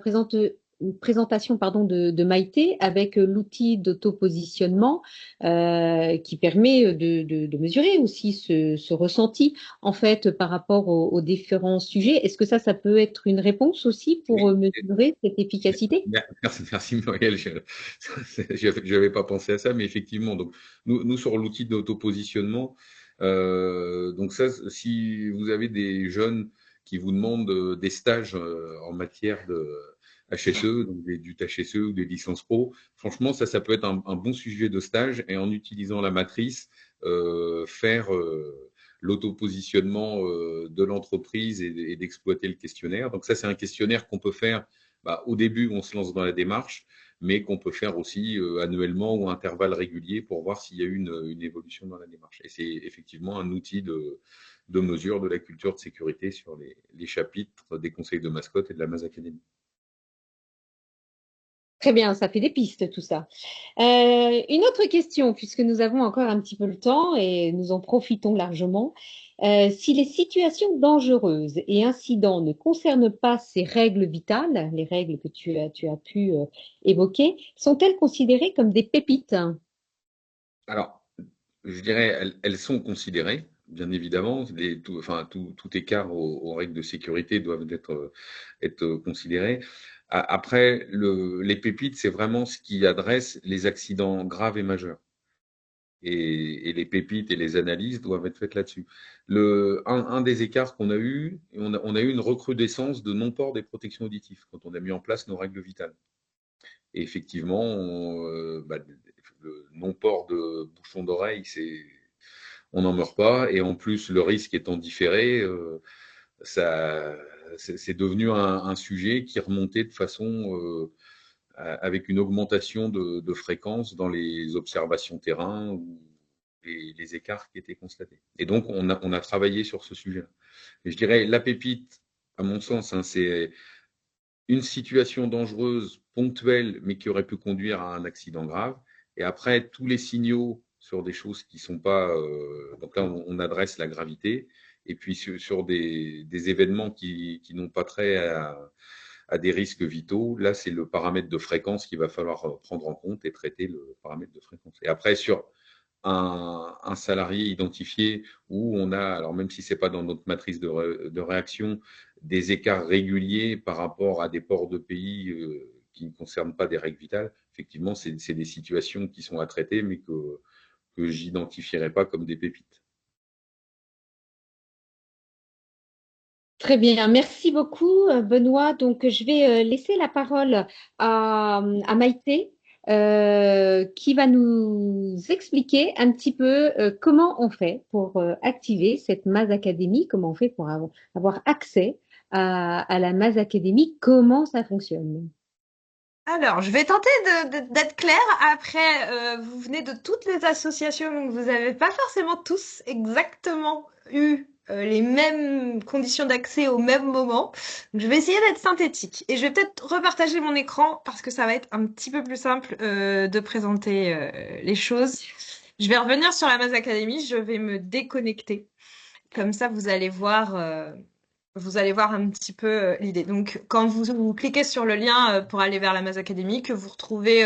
une présentation pardon, de Maïté avec l'outil d'autopositionnement qui permet de mesurer aussi ce ressenti en fait par rapport aux différents sujets. Est-ce que ça peut être une réponse aussi pour Oui. mesurer cette efficacité? Merci Muriel, je n'avais pas pensé à ça, mais effectivement, donc nous sur l'outil d'autopositionnement, donc ça, si vous avez des jeunes qui vous demandent des stages en matière de HSE, donc du HSE ou des licences pro, franchement, ça peut être un bon sujet de stage et en utilisant la matrice, faire l'autopositionnement de l'entreprise et d'exploiter le questionnaire. Donc ça, c'est un questionnaire qu'on peut faire au début, on se lance dans la démarche, mais qu'on peut faire aussi annuellement ou à intervalles réguliers pour voir s'il y a eu une évolution dans la démarche. Et c'est effectivement un outil de mesure de la culture de sécurité sur les chapitres des conseils de mascotte et de la Maz Academy. Très bien, ça fait des pistes tout ça. Une autre question, puisque nous avons encore un petit peu le temps et nous en profitons largement. Si les situations dangereuses et incidents ne concernent pas ces règles vitales, les règles que tu as pu évoquer, sont-elles considérées comme des pépites? Alors, je dirais, elles sont considérées, bien évidemment. Tout écart aux règles de sécurité doivent être considérés. Après, les pépites, c'est vraiment ce qui adresse les accidents graves et majeurs. Et les pépites et les analyses doivent être faites là-dessus. Un des écarts qu'on a eu, on a eu une recrudescence de non-port des protections auditives quand on a mis en place nos règles vitales. Et effectivement, le non-port de bouchon d'oreille, on n'en meurt pas. Et en plus, le risque étant différé, c'est devenu un sujet qui remontait de façon avec une augmentation de fréquence dans les observations terrain ou les écarts qui étaient constatés. Et donc, on a travaillé sur ce sujet-là. Et je dirais, la pépite, à mon sens, c'est une situation dangereuse, ponctuelle, mais qui aurait pu conduire à un accident grave. Et après, tous les signaux sur des choses qui ne sont pas… donc là, on adresse la gravité. Et puis sur des événements qui n'ont pas trait à des risques vitaux, là, c'est le paramètre de fréquence qu'il va falloir prendre en compte et traiter le paramètre de fréquence. Et après, sur un salarié identifié où on a, alors même si ce n'est pas dans notre matrice de réaction, des écarts réguliers par rapport à des ports de pays qui ne concernent pas des règles vitales, effectivement, c'est des situations qui sont à traiter, mais que je n'identifierais pas comme des pépites. Très bien, merci beaucoup Benoît. Donc je vais laisser la parole à Maïté qui va nous expliquer un petit peu comment on fait pour activer cette Maz Academy, comment on fait pour avoir accès à la Maz Academy, comment ça fonctionne. Alors, je vais tenter d'être claire. Après, vous venez de toutes les associations, donc vous n'avez pas forcément tous exactement eu les mêmes conditions d'accès au même moment. Donc, je vais essayer d'être synthétique. Et je vais peut-être repartager mon écran parce que ça va être un petit peu plus simple de présenter les choses. Je vais revenir sur la Maz Academy, je vais me déconnecter. Comme ça, vous allez voir un petit peu l'idée. Donc, quand vous cliquez sur le lien pour aller vers la Maz Academy, que vous retrouvez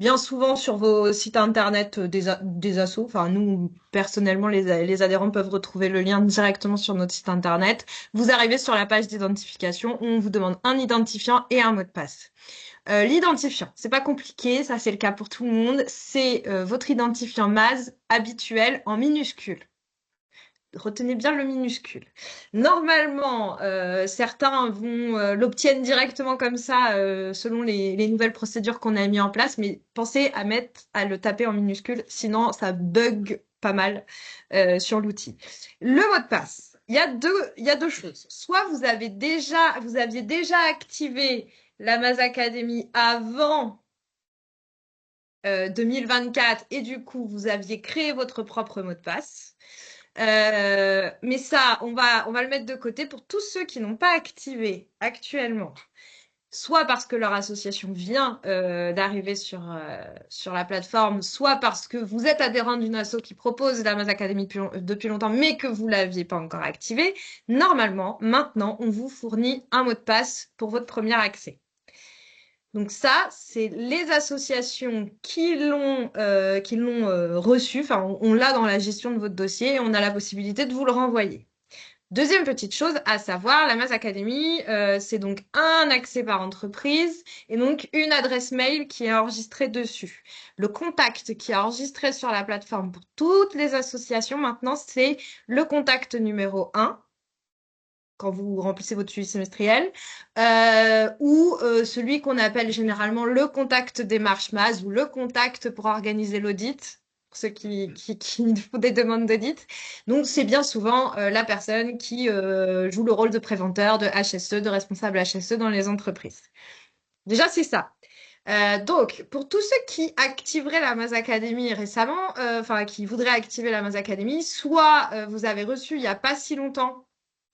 bien souvent sur vos sites internet des assos, enfin nous, personnellement, les adhérents peuvent retrouver le lien directement sur notre site internet. Vous arrivez sur la page d'identification où on vous demande un identifiant et un mot de passe. L'identifiant, c'est pas compliqué, ça c'est le cas pour tout le monde, c'est votre identifiant Maz habituel en minuscule. Retenez bien le minuscule. Normalement, certains l'obtiennent directement comme ça selon les nouvelles procédures qu'on a mis en place, mais pensez à le taper en minuscule, sinon ça bug pas mal sur l'outil. Le mot de passe, il y a deux choses. Soit vous aviez déjà activé la Maz Academy avant 2024 et du coup vous aviez créé votre propre mot de passe. Mais ça, on va le mettre de côté pour tous ceux qui n'ont pas activé actuellement, soit parce que leur association vient d'arriver sur la plateforme, soit parce que vous êtes adhérent d'une asso qui propose la Maz Academy depuis longtemps, mais que vous ne l'aviez pas encore activé. Normalement, maintenant, on vous fournit un mot de passe pour votre premier accès. Donc ça, c'est les associations qui l'ont reçu. Enfin, on l'a dans la gestion de votre dossier et on a la possibilité de vous le renvoyer. Deuxième petite chose à savoir, la Mass Academy, c'est donc un accès par entreprise et donc une adresse mail qui est enregistrée dessus. Le contact qui est enregistré sur la plateforme pour toutes les associations maintenant, c'est le contact numéro 1 quand vous remplissez votre suivi semestriel, ou celui qu'on appelle généralement le contact démarche MAS ou le contact pour organiser l'audit, pour ceux qui font des demandes d'audit. Donc, c'est bien souvent la personne qui joue le rôle de préventeur, de HSE, de responsable HSE dans les entreprises. Déjà, c'est ça. Donc, pour tous ceux qui activeraient la Mass Academy récemment, enfin, qui voudraient activer la Mass Academy, soit vous avez reçu il n'y a pas si longtemps.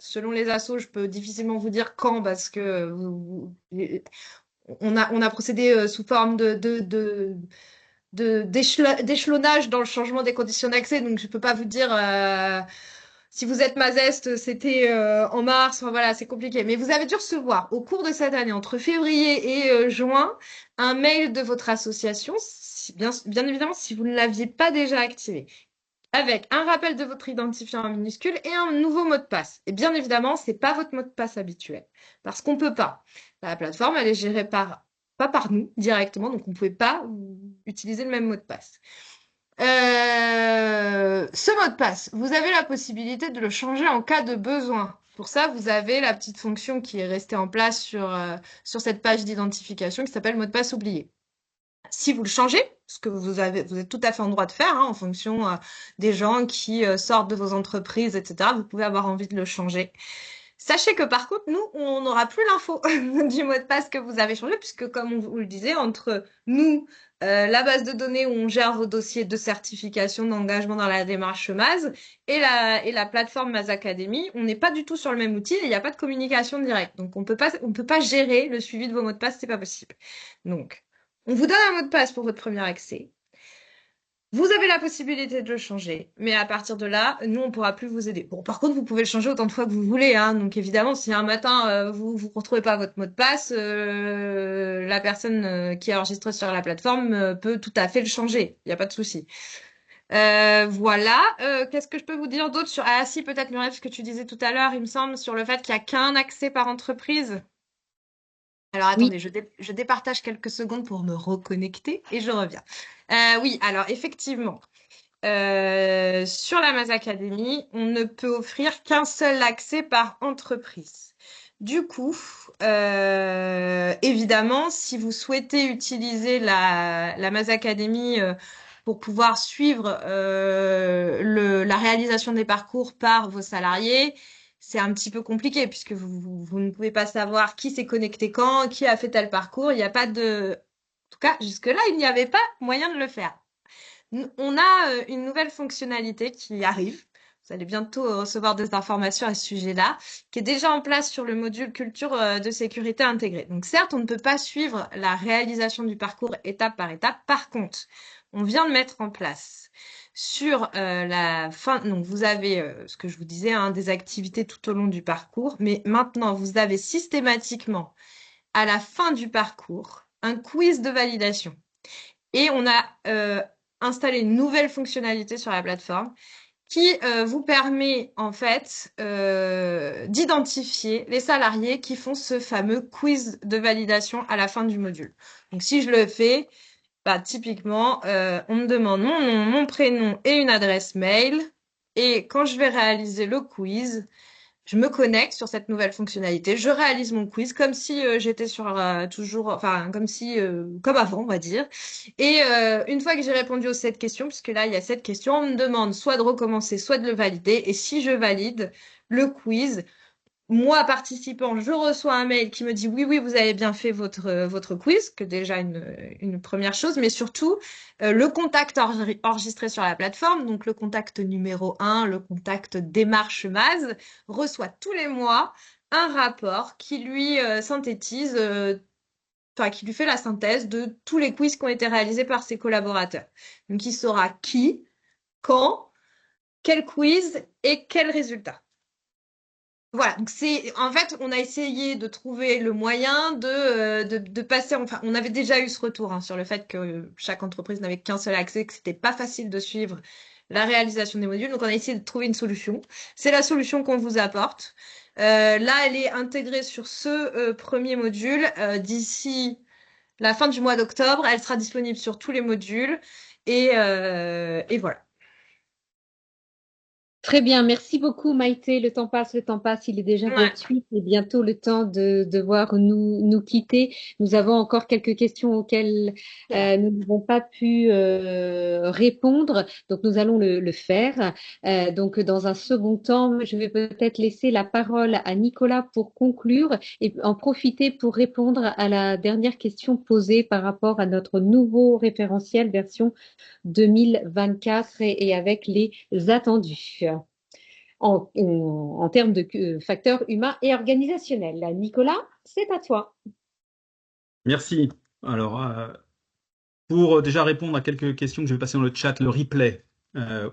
Selon les assos, je peux difficilement vous dire quand parce que on a procédé sous forme d'échelonnage dans le changement des conditions d'accès. Donc, je peux pas vous dire si vous êtes Mazest, c'était en mars. Enfin, voilà, c'est compliqué. Mais vous avez dû recevoir au cours de cette année, entre février et juin, un mail de votre association, bien évidemment, si vous ne l'aviez pas déjà activé avec un rappel de votre identifiant en minuscule et un nouveau mot de passe. Et bien évidemment, ce n'est pas votre mot de passe habituel, parce qu'on ne peut pas. La plateforme, elle est gérée pas par nous directement, donc on ne pouvait pas utiliser le même mot de passe. Ce mot de passe, vous avez la possibilité de le changer en cas de besoin. Pour ça, vous avez la petite fonction qui est restée en place sur cette page d'identification qui s'appelle mot de passe oublié. Si vous le changez, ce que vous êtes tout à fait en droit de faire, en fonction des gens qui sortent de vos entreprises, etc., vous pouvez avoir envie de le changer. Sachez que par contre, nous, on n'aura plus l'info du mot de passe que vous avez changé, puisque comme on vous le disait, entre nous, la base de données où on gère vos dossiers de certification d'engagement dans la démarche MAS et la plateforme MAS Academy, on n'est pas du tout sur le même outil et il n'y a pas de communication directe. Donc, on peut pas gérer le suivi de vos mots de passe, c'est pas possible. Donc, on vous donne un mot de passe pour votre premier accès. Vous avez la possibilité de le changer, mais à partir de là, nous, on ne pourra plus vous aider. Bon, par contre, vous pouvez le changer autant de fois que vous voulez, hein. Donc, évidemment, si un matin, vous ne retrouvez pas votre mot de passe, la personne qui est enregistrée sur la plateforme peut tout à fait le changer. Il n'y a pas de souci. Voilà. Qu'est-ce que je peux vous dire d'autre sur... Ah si, peut-être, Muriel, ce que tu disais tout à l'heure, il me semble, sur le fait qu'il n'y a qu'un accès par entreprise. Alors Oui, attendez, je départage quelques secondes pour me reconnecter et je reviens. Oui, alors effectivement, sur la Mass Academy, on ne peut offrir qu'un seul accès par entreprise. Du coup, évidemment, si vous souhaitez utiliser la Mass Academy pour pouvoir suivre la réalisation des parcours par vos salariés, c'est un petit peu compliqué puisque vous ne pouvez pas savoir qui s'est connecté quand, qui a fait tel parcours. Il n'y a pas de... En tout cas, jusque-là, il n'y avait pas moyen de le faire. On a une nouvelle fonctionnalité qui arrive. Vous allez bientôt recevoir des informations à ce sujet-là, qui est déjà en place sur le module culture de sécurité intégrée. Donc certes, on ne peut pas suivre la réalisation du parcours étape par étape. Par contre, on vient de mettre en place sur la fin, donc vous avez ce que je vous disais, hein, des activités tout au long du parcours, mais maintenant vous avez systématiquement à la fin du parcours un quiz de validation. Et on a installé une nouvelle fonctionnalité sur la plateforme qui vous permet en fait d'identifier les salariés qui font ce fameux quiz de validation à la fin du module. Donc si je le fais, bah, typiquement, on me demande mon nom, mon prénom et une adresse mail. Et quand je vais réaliser le quiz, je me connecte sur cette nouvelle fonctionnalité. Je réalise mon quiz comme si j'étais sur toujours, enfin, comme avant, on va dire. Et une fois que j'ai répondu aux 7 questions, puisque là, il y a 7 questions, on me demande soit de recommencer, soit de le valider. Et si je valide le quiz, moi, participant, je reçois un mail qui me dit oui, oui, vous avez bien fait votre quiz, que déjà une première chose, mais surtout le contact enregistré sur la plateforme, donc le contact numéro 1, le contact démarche MAS, reçoit tous les mois un rapport qui lui synthétise, enfin qui lui fait la synthèse de tous les quiz qui ont été réalisés par ses collaborateurs. Donc il saura qui, quand, quel quiz et quel résultat. Voilà, donc en fait, on a essayé de trouver le moyen de passer, enfin, on avait déjà eu ce retour hein, sur le fait que chaque entreprise n'avait qu'un seul accès, que c'était pas facile de suivre la réalisation des modules. Donc, on a essayé de trouver une solution. C'est la solution qu'on vous apporte. Là, elle est intégrée sur ce premier module. D'ici la fin du mois d'octobre, elle sera disponible sur tous les modules. Et voilà. Très bien, merci beaucoup Maïté. Le temps passe, il est déjà Ouais. 28 et bientôt le temps de devoir nous quitter. Nous avons encore quelques questions auxquelles nous n'avons pas pu répondre, donc nous allons le faire. Donc dans un second temps, je vais peut-être laisser la parole à Nicolas pour conclure et en profiter pour répondre à la dernière question posée par rapport à notre nouveau référentiel version 2024 et avec les attendus en termes de facteurs humains et organisationnels. Nicolas, c'est à toi. Merci. Alors, pour déjà répondre à quelques questions que je vais passer dans le chat, le replay,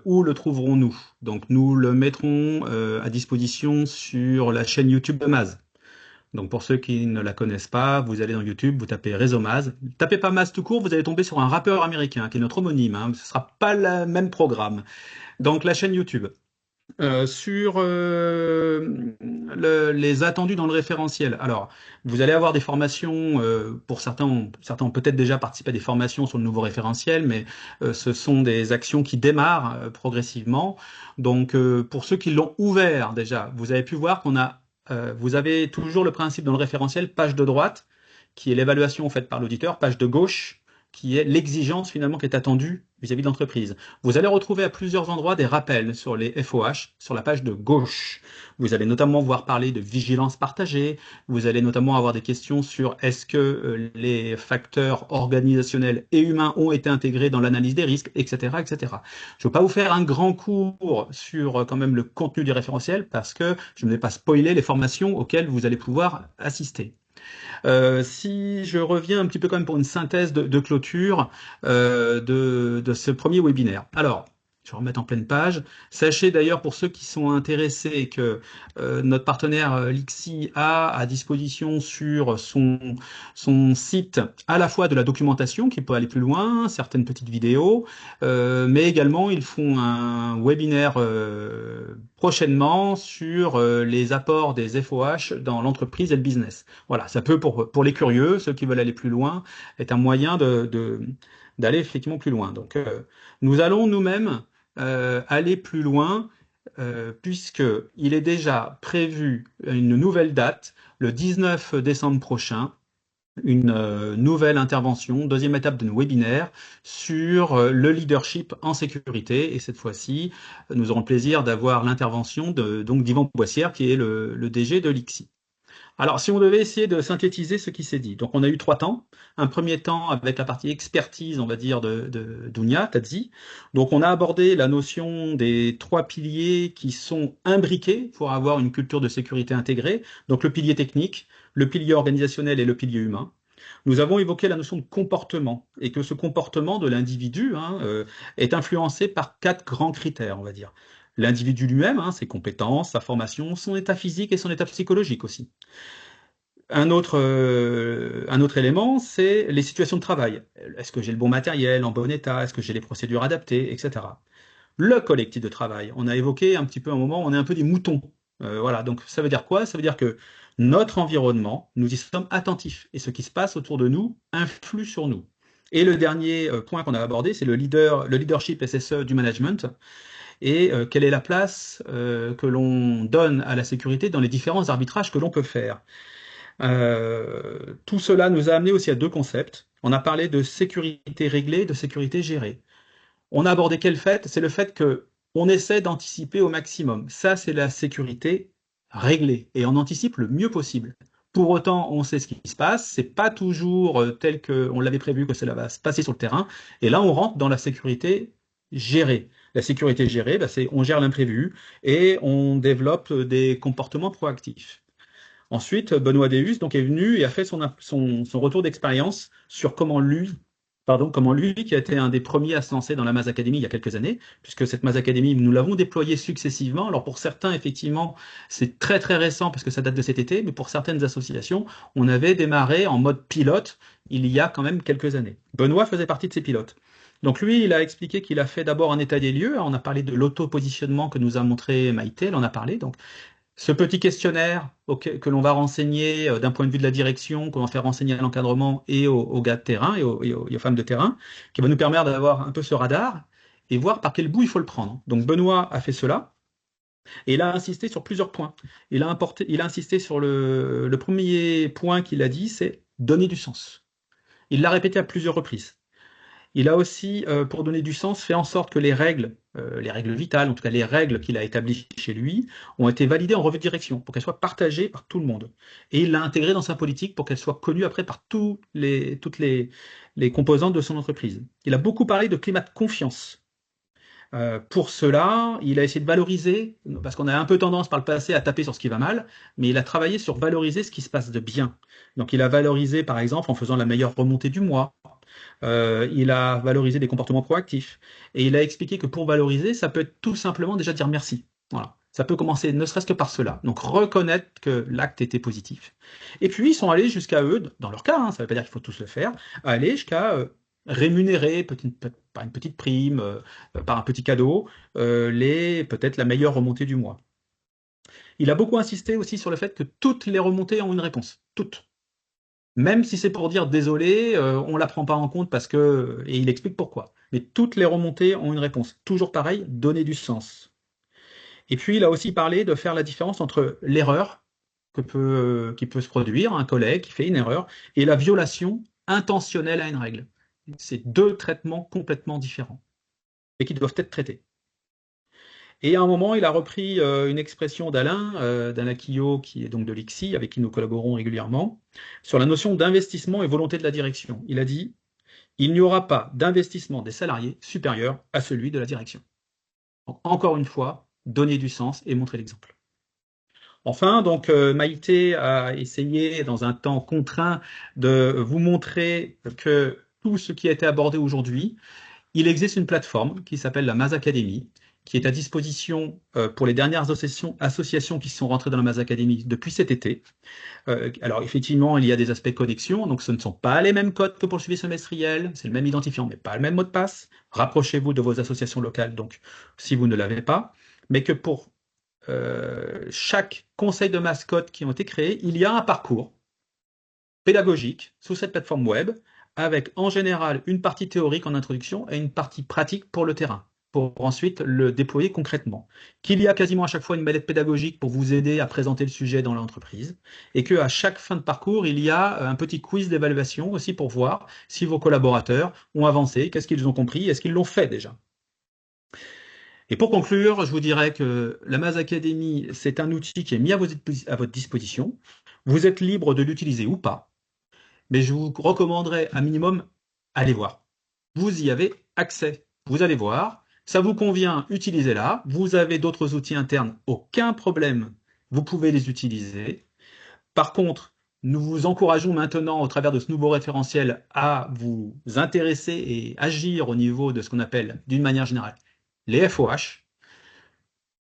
où le trouverons-nous? Donc, nous le mettrons à disposition sur la chaîne YouTube de Maz. Donc, pour ceux qui ne la connaissent pas, vous allez dans YouTube, vous tapez Réseau Maz. Tapez pas Maz tout court, vous allez tomber sur un rappeur américain qui est notre homonyme. Hein. Ce ne sera pas le même programme. Donc, la chaîne YouTube. Sur les attendus dans le référentiel. Alors, vous allez avoir des formations, pour certains ont peut-être déjà participé à des formations sur le nouveau référentiel, mais ce sont des actions qui démarrent progressivement. Donc, pour ceux qui l'ont ouvert déjà, vous avez pu voir vous avez toujours le principe dans le référentiel, page de droite, qui est l'évaluation faite par l'auditeur, page de gauche, qui est l'exigence finalement qui est attendue vis-à-vis de l'entreprise. Vous allez retrouver à plusieurs endroits des rappels sur les FOH, sur la page de gauche. Vous allez notamment voir parler de vigilance partagée. Vous allez notamment avoir des questions sur est-ce que les facteurs organisationnels et humains ont été intégrés dans l'analyse des risques, etc., etc. Je ne veux pas vous faire un grand cours sur quand même le contenu du référentiel parce que je ne vais pas spoiler les formations auxquelles vous allez pouvoir assister. Si je reviens un petit peu quand même pour une synthèse de clôture de ce premier webinaire. Alors, je vais remettre en pleine page. Sachez d'ailleurs pour ceux qui sont intéressés que notre partenaire Lixi a à disposition sur son site à la fois de la documentation qui peut aller plus loin, certaines petites vidéos, mais également ils font un webinaire prochainement sur les apports des FOH dans l'entreprise et le business. Voilà, ça peut pour les curieux, ceux qui veulent aller plus loin, être un moyen d'aller effectivement plus loin. Donc nous allons nous-mêmes aller plus loin puisqu'il est déjà prévu une nouvelle date, le 19 décembre prochain, une nouvelle intervention, deuxième étape de nos webinaires sur le leadership en sécurité. Et cette fois-ci, nous aurons le plaisir d'avoir l'intervention donc d'Yvan Boissière, qui est le DG de l'ICSI. Alors, si on devait essayer de synthétiser ce qui s'est dit, donc on a eu 3 temps. Un premier temps avec la partie expertise, on va dire, de Dounia, Tadzi. Donc, on a abordé la notion des 3 piliers qui sont imbriqués pour avoir une culture de sécurité intégrée. Donc, le pilier technique, le pilier organisationnel et le pilier humain. Nous avons évoqué la notion de comportement et que ce comportement de l'individu est influencé par 4 grands critères, on va dire. L'individu lui-même, ses compétences, sa formation, son état physique et son état psychologique aussi. Un autre élément, c'est les situations de travail. Est-ce que j'ai le bon matériel en bon état? Est-ce que j'ai les procédures adaptées, etc. Le collectif de travail. On a évoqué un petit peu un moment, on est un peu des moutons. Voilà, donc ça veut dire quoi? Ça veut dire que notre environnement, nous y sommes attentifs. Et ce qui se passe autour de nous influe sur nous. Et le dernier point qu'on a abordé, c'est le leadership SSE du management. Et quelle est la place que l'on donne à la sécurité dans les différents arbitrages que l'on peut faire. Tout cela nous a amené aussi à 2 concepts. On a parlé de sécurité réglée, de sécurité gérée. On a abordé quel fait? C'est le fait que on essaie d'anticiper au maximum. Ça, c'est la sécurité réglée et on anticipe le mieux possible. Pour autant, on sait ce qui se passe. C'est pas toujours tel qu'on l'avait prévu que cela va se passer sur le terrain. Et là, on rentre dans la sécurité gérée. La sécurité gérée, c'est on gère l'imprévu et on développe des comportements proactifs. Ensuite, Benoît Deus donc, est venu et a fait son retour d'expérience sur comment lui pardon, comment lui, qui a été un des premiers à se lancer dans la Maz Academy il y a quelques années, puisque cette Maz Academy, nous l'avons déployée successivement. Alors pour certains, effectivement, c'est très très récent parce que ça date de cet été, mais pour certaines associations, on avait démarré en mode pilote il y a quand même quelques années. Benoît faisait partie de ces pilotes. Donc lui, il a expliqué qu'il a fait d'abord un état des lieux. On a parlé de l'auto-positionnement que nous a montré Maïté, elle en a parlé. Donc ce petit questionnaire que l'on va renseigner d'un point de vue de la direction, qu'on va faire renseigner à l'encadrement et aux gars de terrain et aux femmes de terrain, qui va nous permettre d'avoir un peu ce radar et voir par quel bout il faut le prendre. Donc Benoît a fait cela et il a insisté sur plusieurs points. Il a insisté sur le premier point qu'il a dit, c'est donner du sens. Il l'a répété à plusieurs reprises. Il a aussi, pour donner du sens, fait en sorte que les règles vitales, en tout cas les règles qu'il a établies chez lui, ont été validées en revue de direction pour qu'elles soient partagées par tout le monde. Et il l'a intégrée dans sa politique pour qu'elle soit connue après par toutes les composantes de son entreprise. Il a beaucoup parlé de climat de confiance. Pour cela, il a essayé de valoriser, parce qu'on a un peu tendance par le passé à taper sur ce qui va mal, mais il a travaillé sur valoriser ce qui se passe de bien. Donc il a valorisé, par exemple, en faisant la meilleure remontée du mois. Il a valorisé des comportements proactifs. Et il a expliqué que pour valoriser, ça peut être tout simplement déjà dire merci. Voilà. Ça peut commencer ne serait-ce que par cela. Donc reconnaître que l'acte était positif. Et puis ils sont allés jusqu'à eux, dans leur cas, hein, ça ne veut pas dire qu'il faut tous le faire, aller jusqu'à rémunérer par une petite prime, par un petit cadeau, peut-être la meilleure remontée du mois. Il a beaucoup insisté aussi sur le fait que toutes les remontées ont une réponse. Toutes. Même si c'est pour dire désolé, on ne la prend pas en compte parce que. Et il explique pourquoi. Mais toutes les remontées ont une réponse. Toujours pareil, donner du sens. Et puis il a aussi parlé de faire la différence entre l'erreur qui peut se produire, un collègue qui fait une erreur, et la violation intentionnelle à une règle. C'est deux traitements complètement différents et qui doivent être traités. Et à un moment, il a repris une expression d'Alain Quillot, qui est donc de l'ICSI, avec qui nous collaborons régulièrement, sur la notion d'investissement et volonté de la direction. Il a dit, il n'y aura pas d'investissement des salariés supérieur à celui de la direction. Donc, encore une fois, donner du sens et montrer l'exemple. Enfin, donc Maïté a essayé, dans un temps contraint, de vous montrer que tout ce qui a été abordé aujourd'hui, il existe une plateforme qui s'appelle la Maz Academy, qui est à disposition pour les dernières associations qui sont rentrées dans la Maz Academy depuis cet été. Alors effectivement, il y a des aspects connexion, donc ce ne sont pas les mêmes codes que pour le suivi semestriel, c'est le même identifiant, mais pas le même mot de passe. Rapprochez-vous de vos associations locales, donc si vous ne l'avez pas, mais que pour chaque conseil de mascotte qui ont été créés, il y a un parcours pédagogique sous cette plateforme web, avec en général une partie théorique en introduction et une partie pratique pour le terrain, pour ensuite le déployer concrètement. Qu'il y a quasiment à chaque fois une mallette pédagogique pour vous aider à présenter le sujet dans l'entreprise, et qu'à chaque fin de parcours, il y a un petit quiz d'évaluation aussi pour voir si vos collaborateurs ont avancé, qu'est-ce qu'ils ont compris, est-ce qu'ils l'ont fait déjà. Et pour conclure, je vous dirais que la Maz Academy, c'est un outil qui est mis à votre disposition. Vous êtes libre de l'utiliser ou pas, mais je vous recommanderais un minimum, allez voir. Vous y avez accès. Vous allez voir, ça vous convient, utilisez-la. Vous avez d'autres outils internes, aucun problème, vous pouvez les utiliser. Par contre, nous vous encourageons maintenant, au travers de ce nouveau référentiel, à vous intéresser et agir au niveau de ce qu'on appelle, d'une manière générale, les FOH.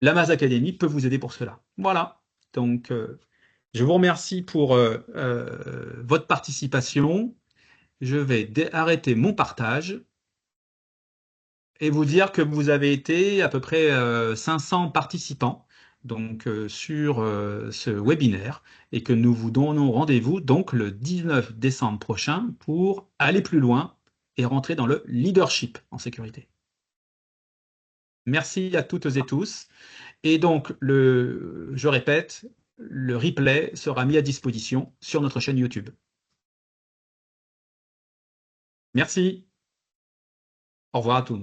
La Maz Academy peut vous aider pour cela. Voilà. Donc, je vous remercie pour votre participation. Je vais arrêter mon partage et vous dire que vous avez été à peu près 500 participants donc, sur ce webinaire et que nous vous donnons rendez-vous donc le 19 décembre prochain pour aller plus loin et rentrer dans le leadership en sécurité. Merci à toutes et tous. Et donc, je répète, le replay sera mis à disposition sur notre chaîne YouTube. Merci. Au revoir à tous.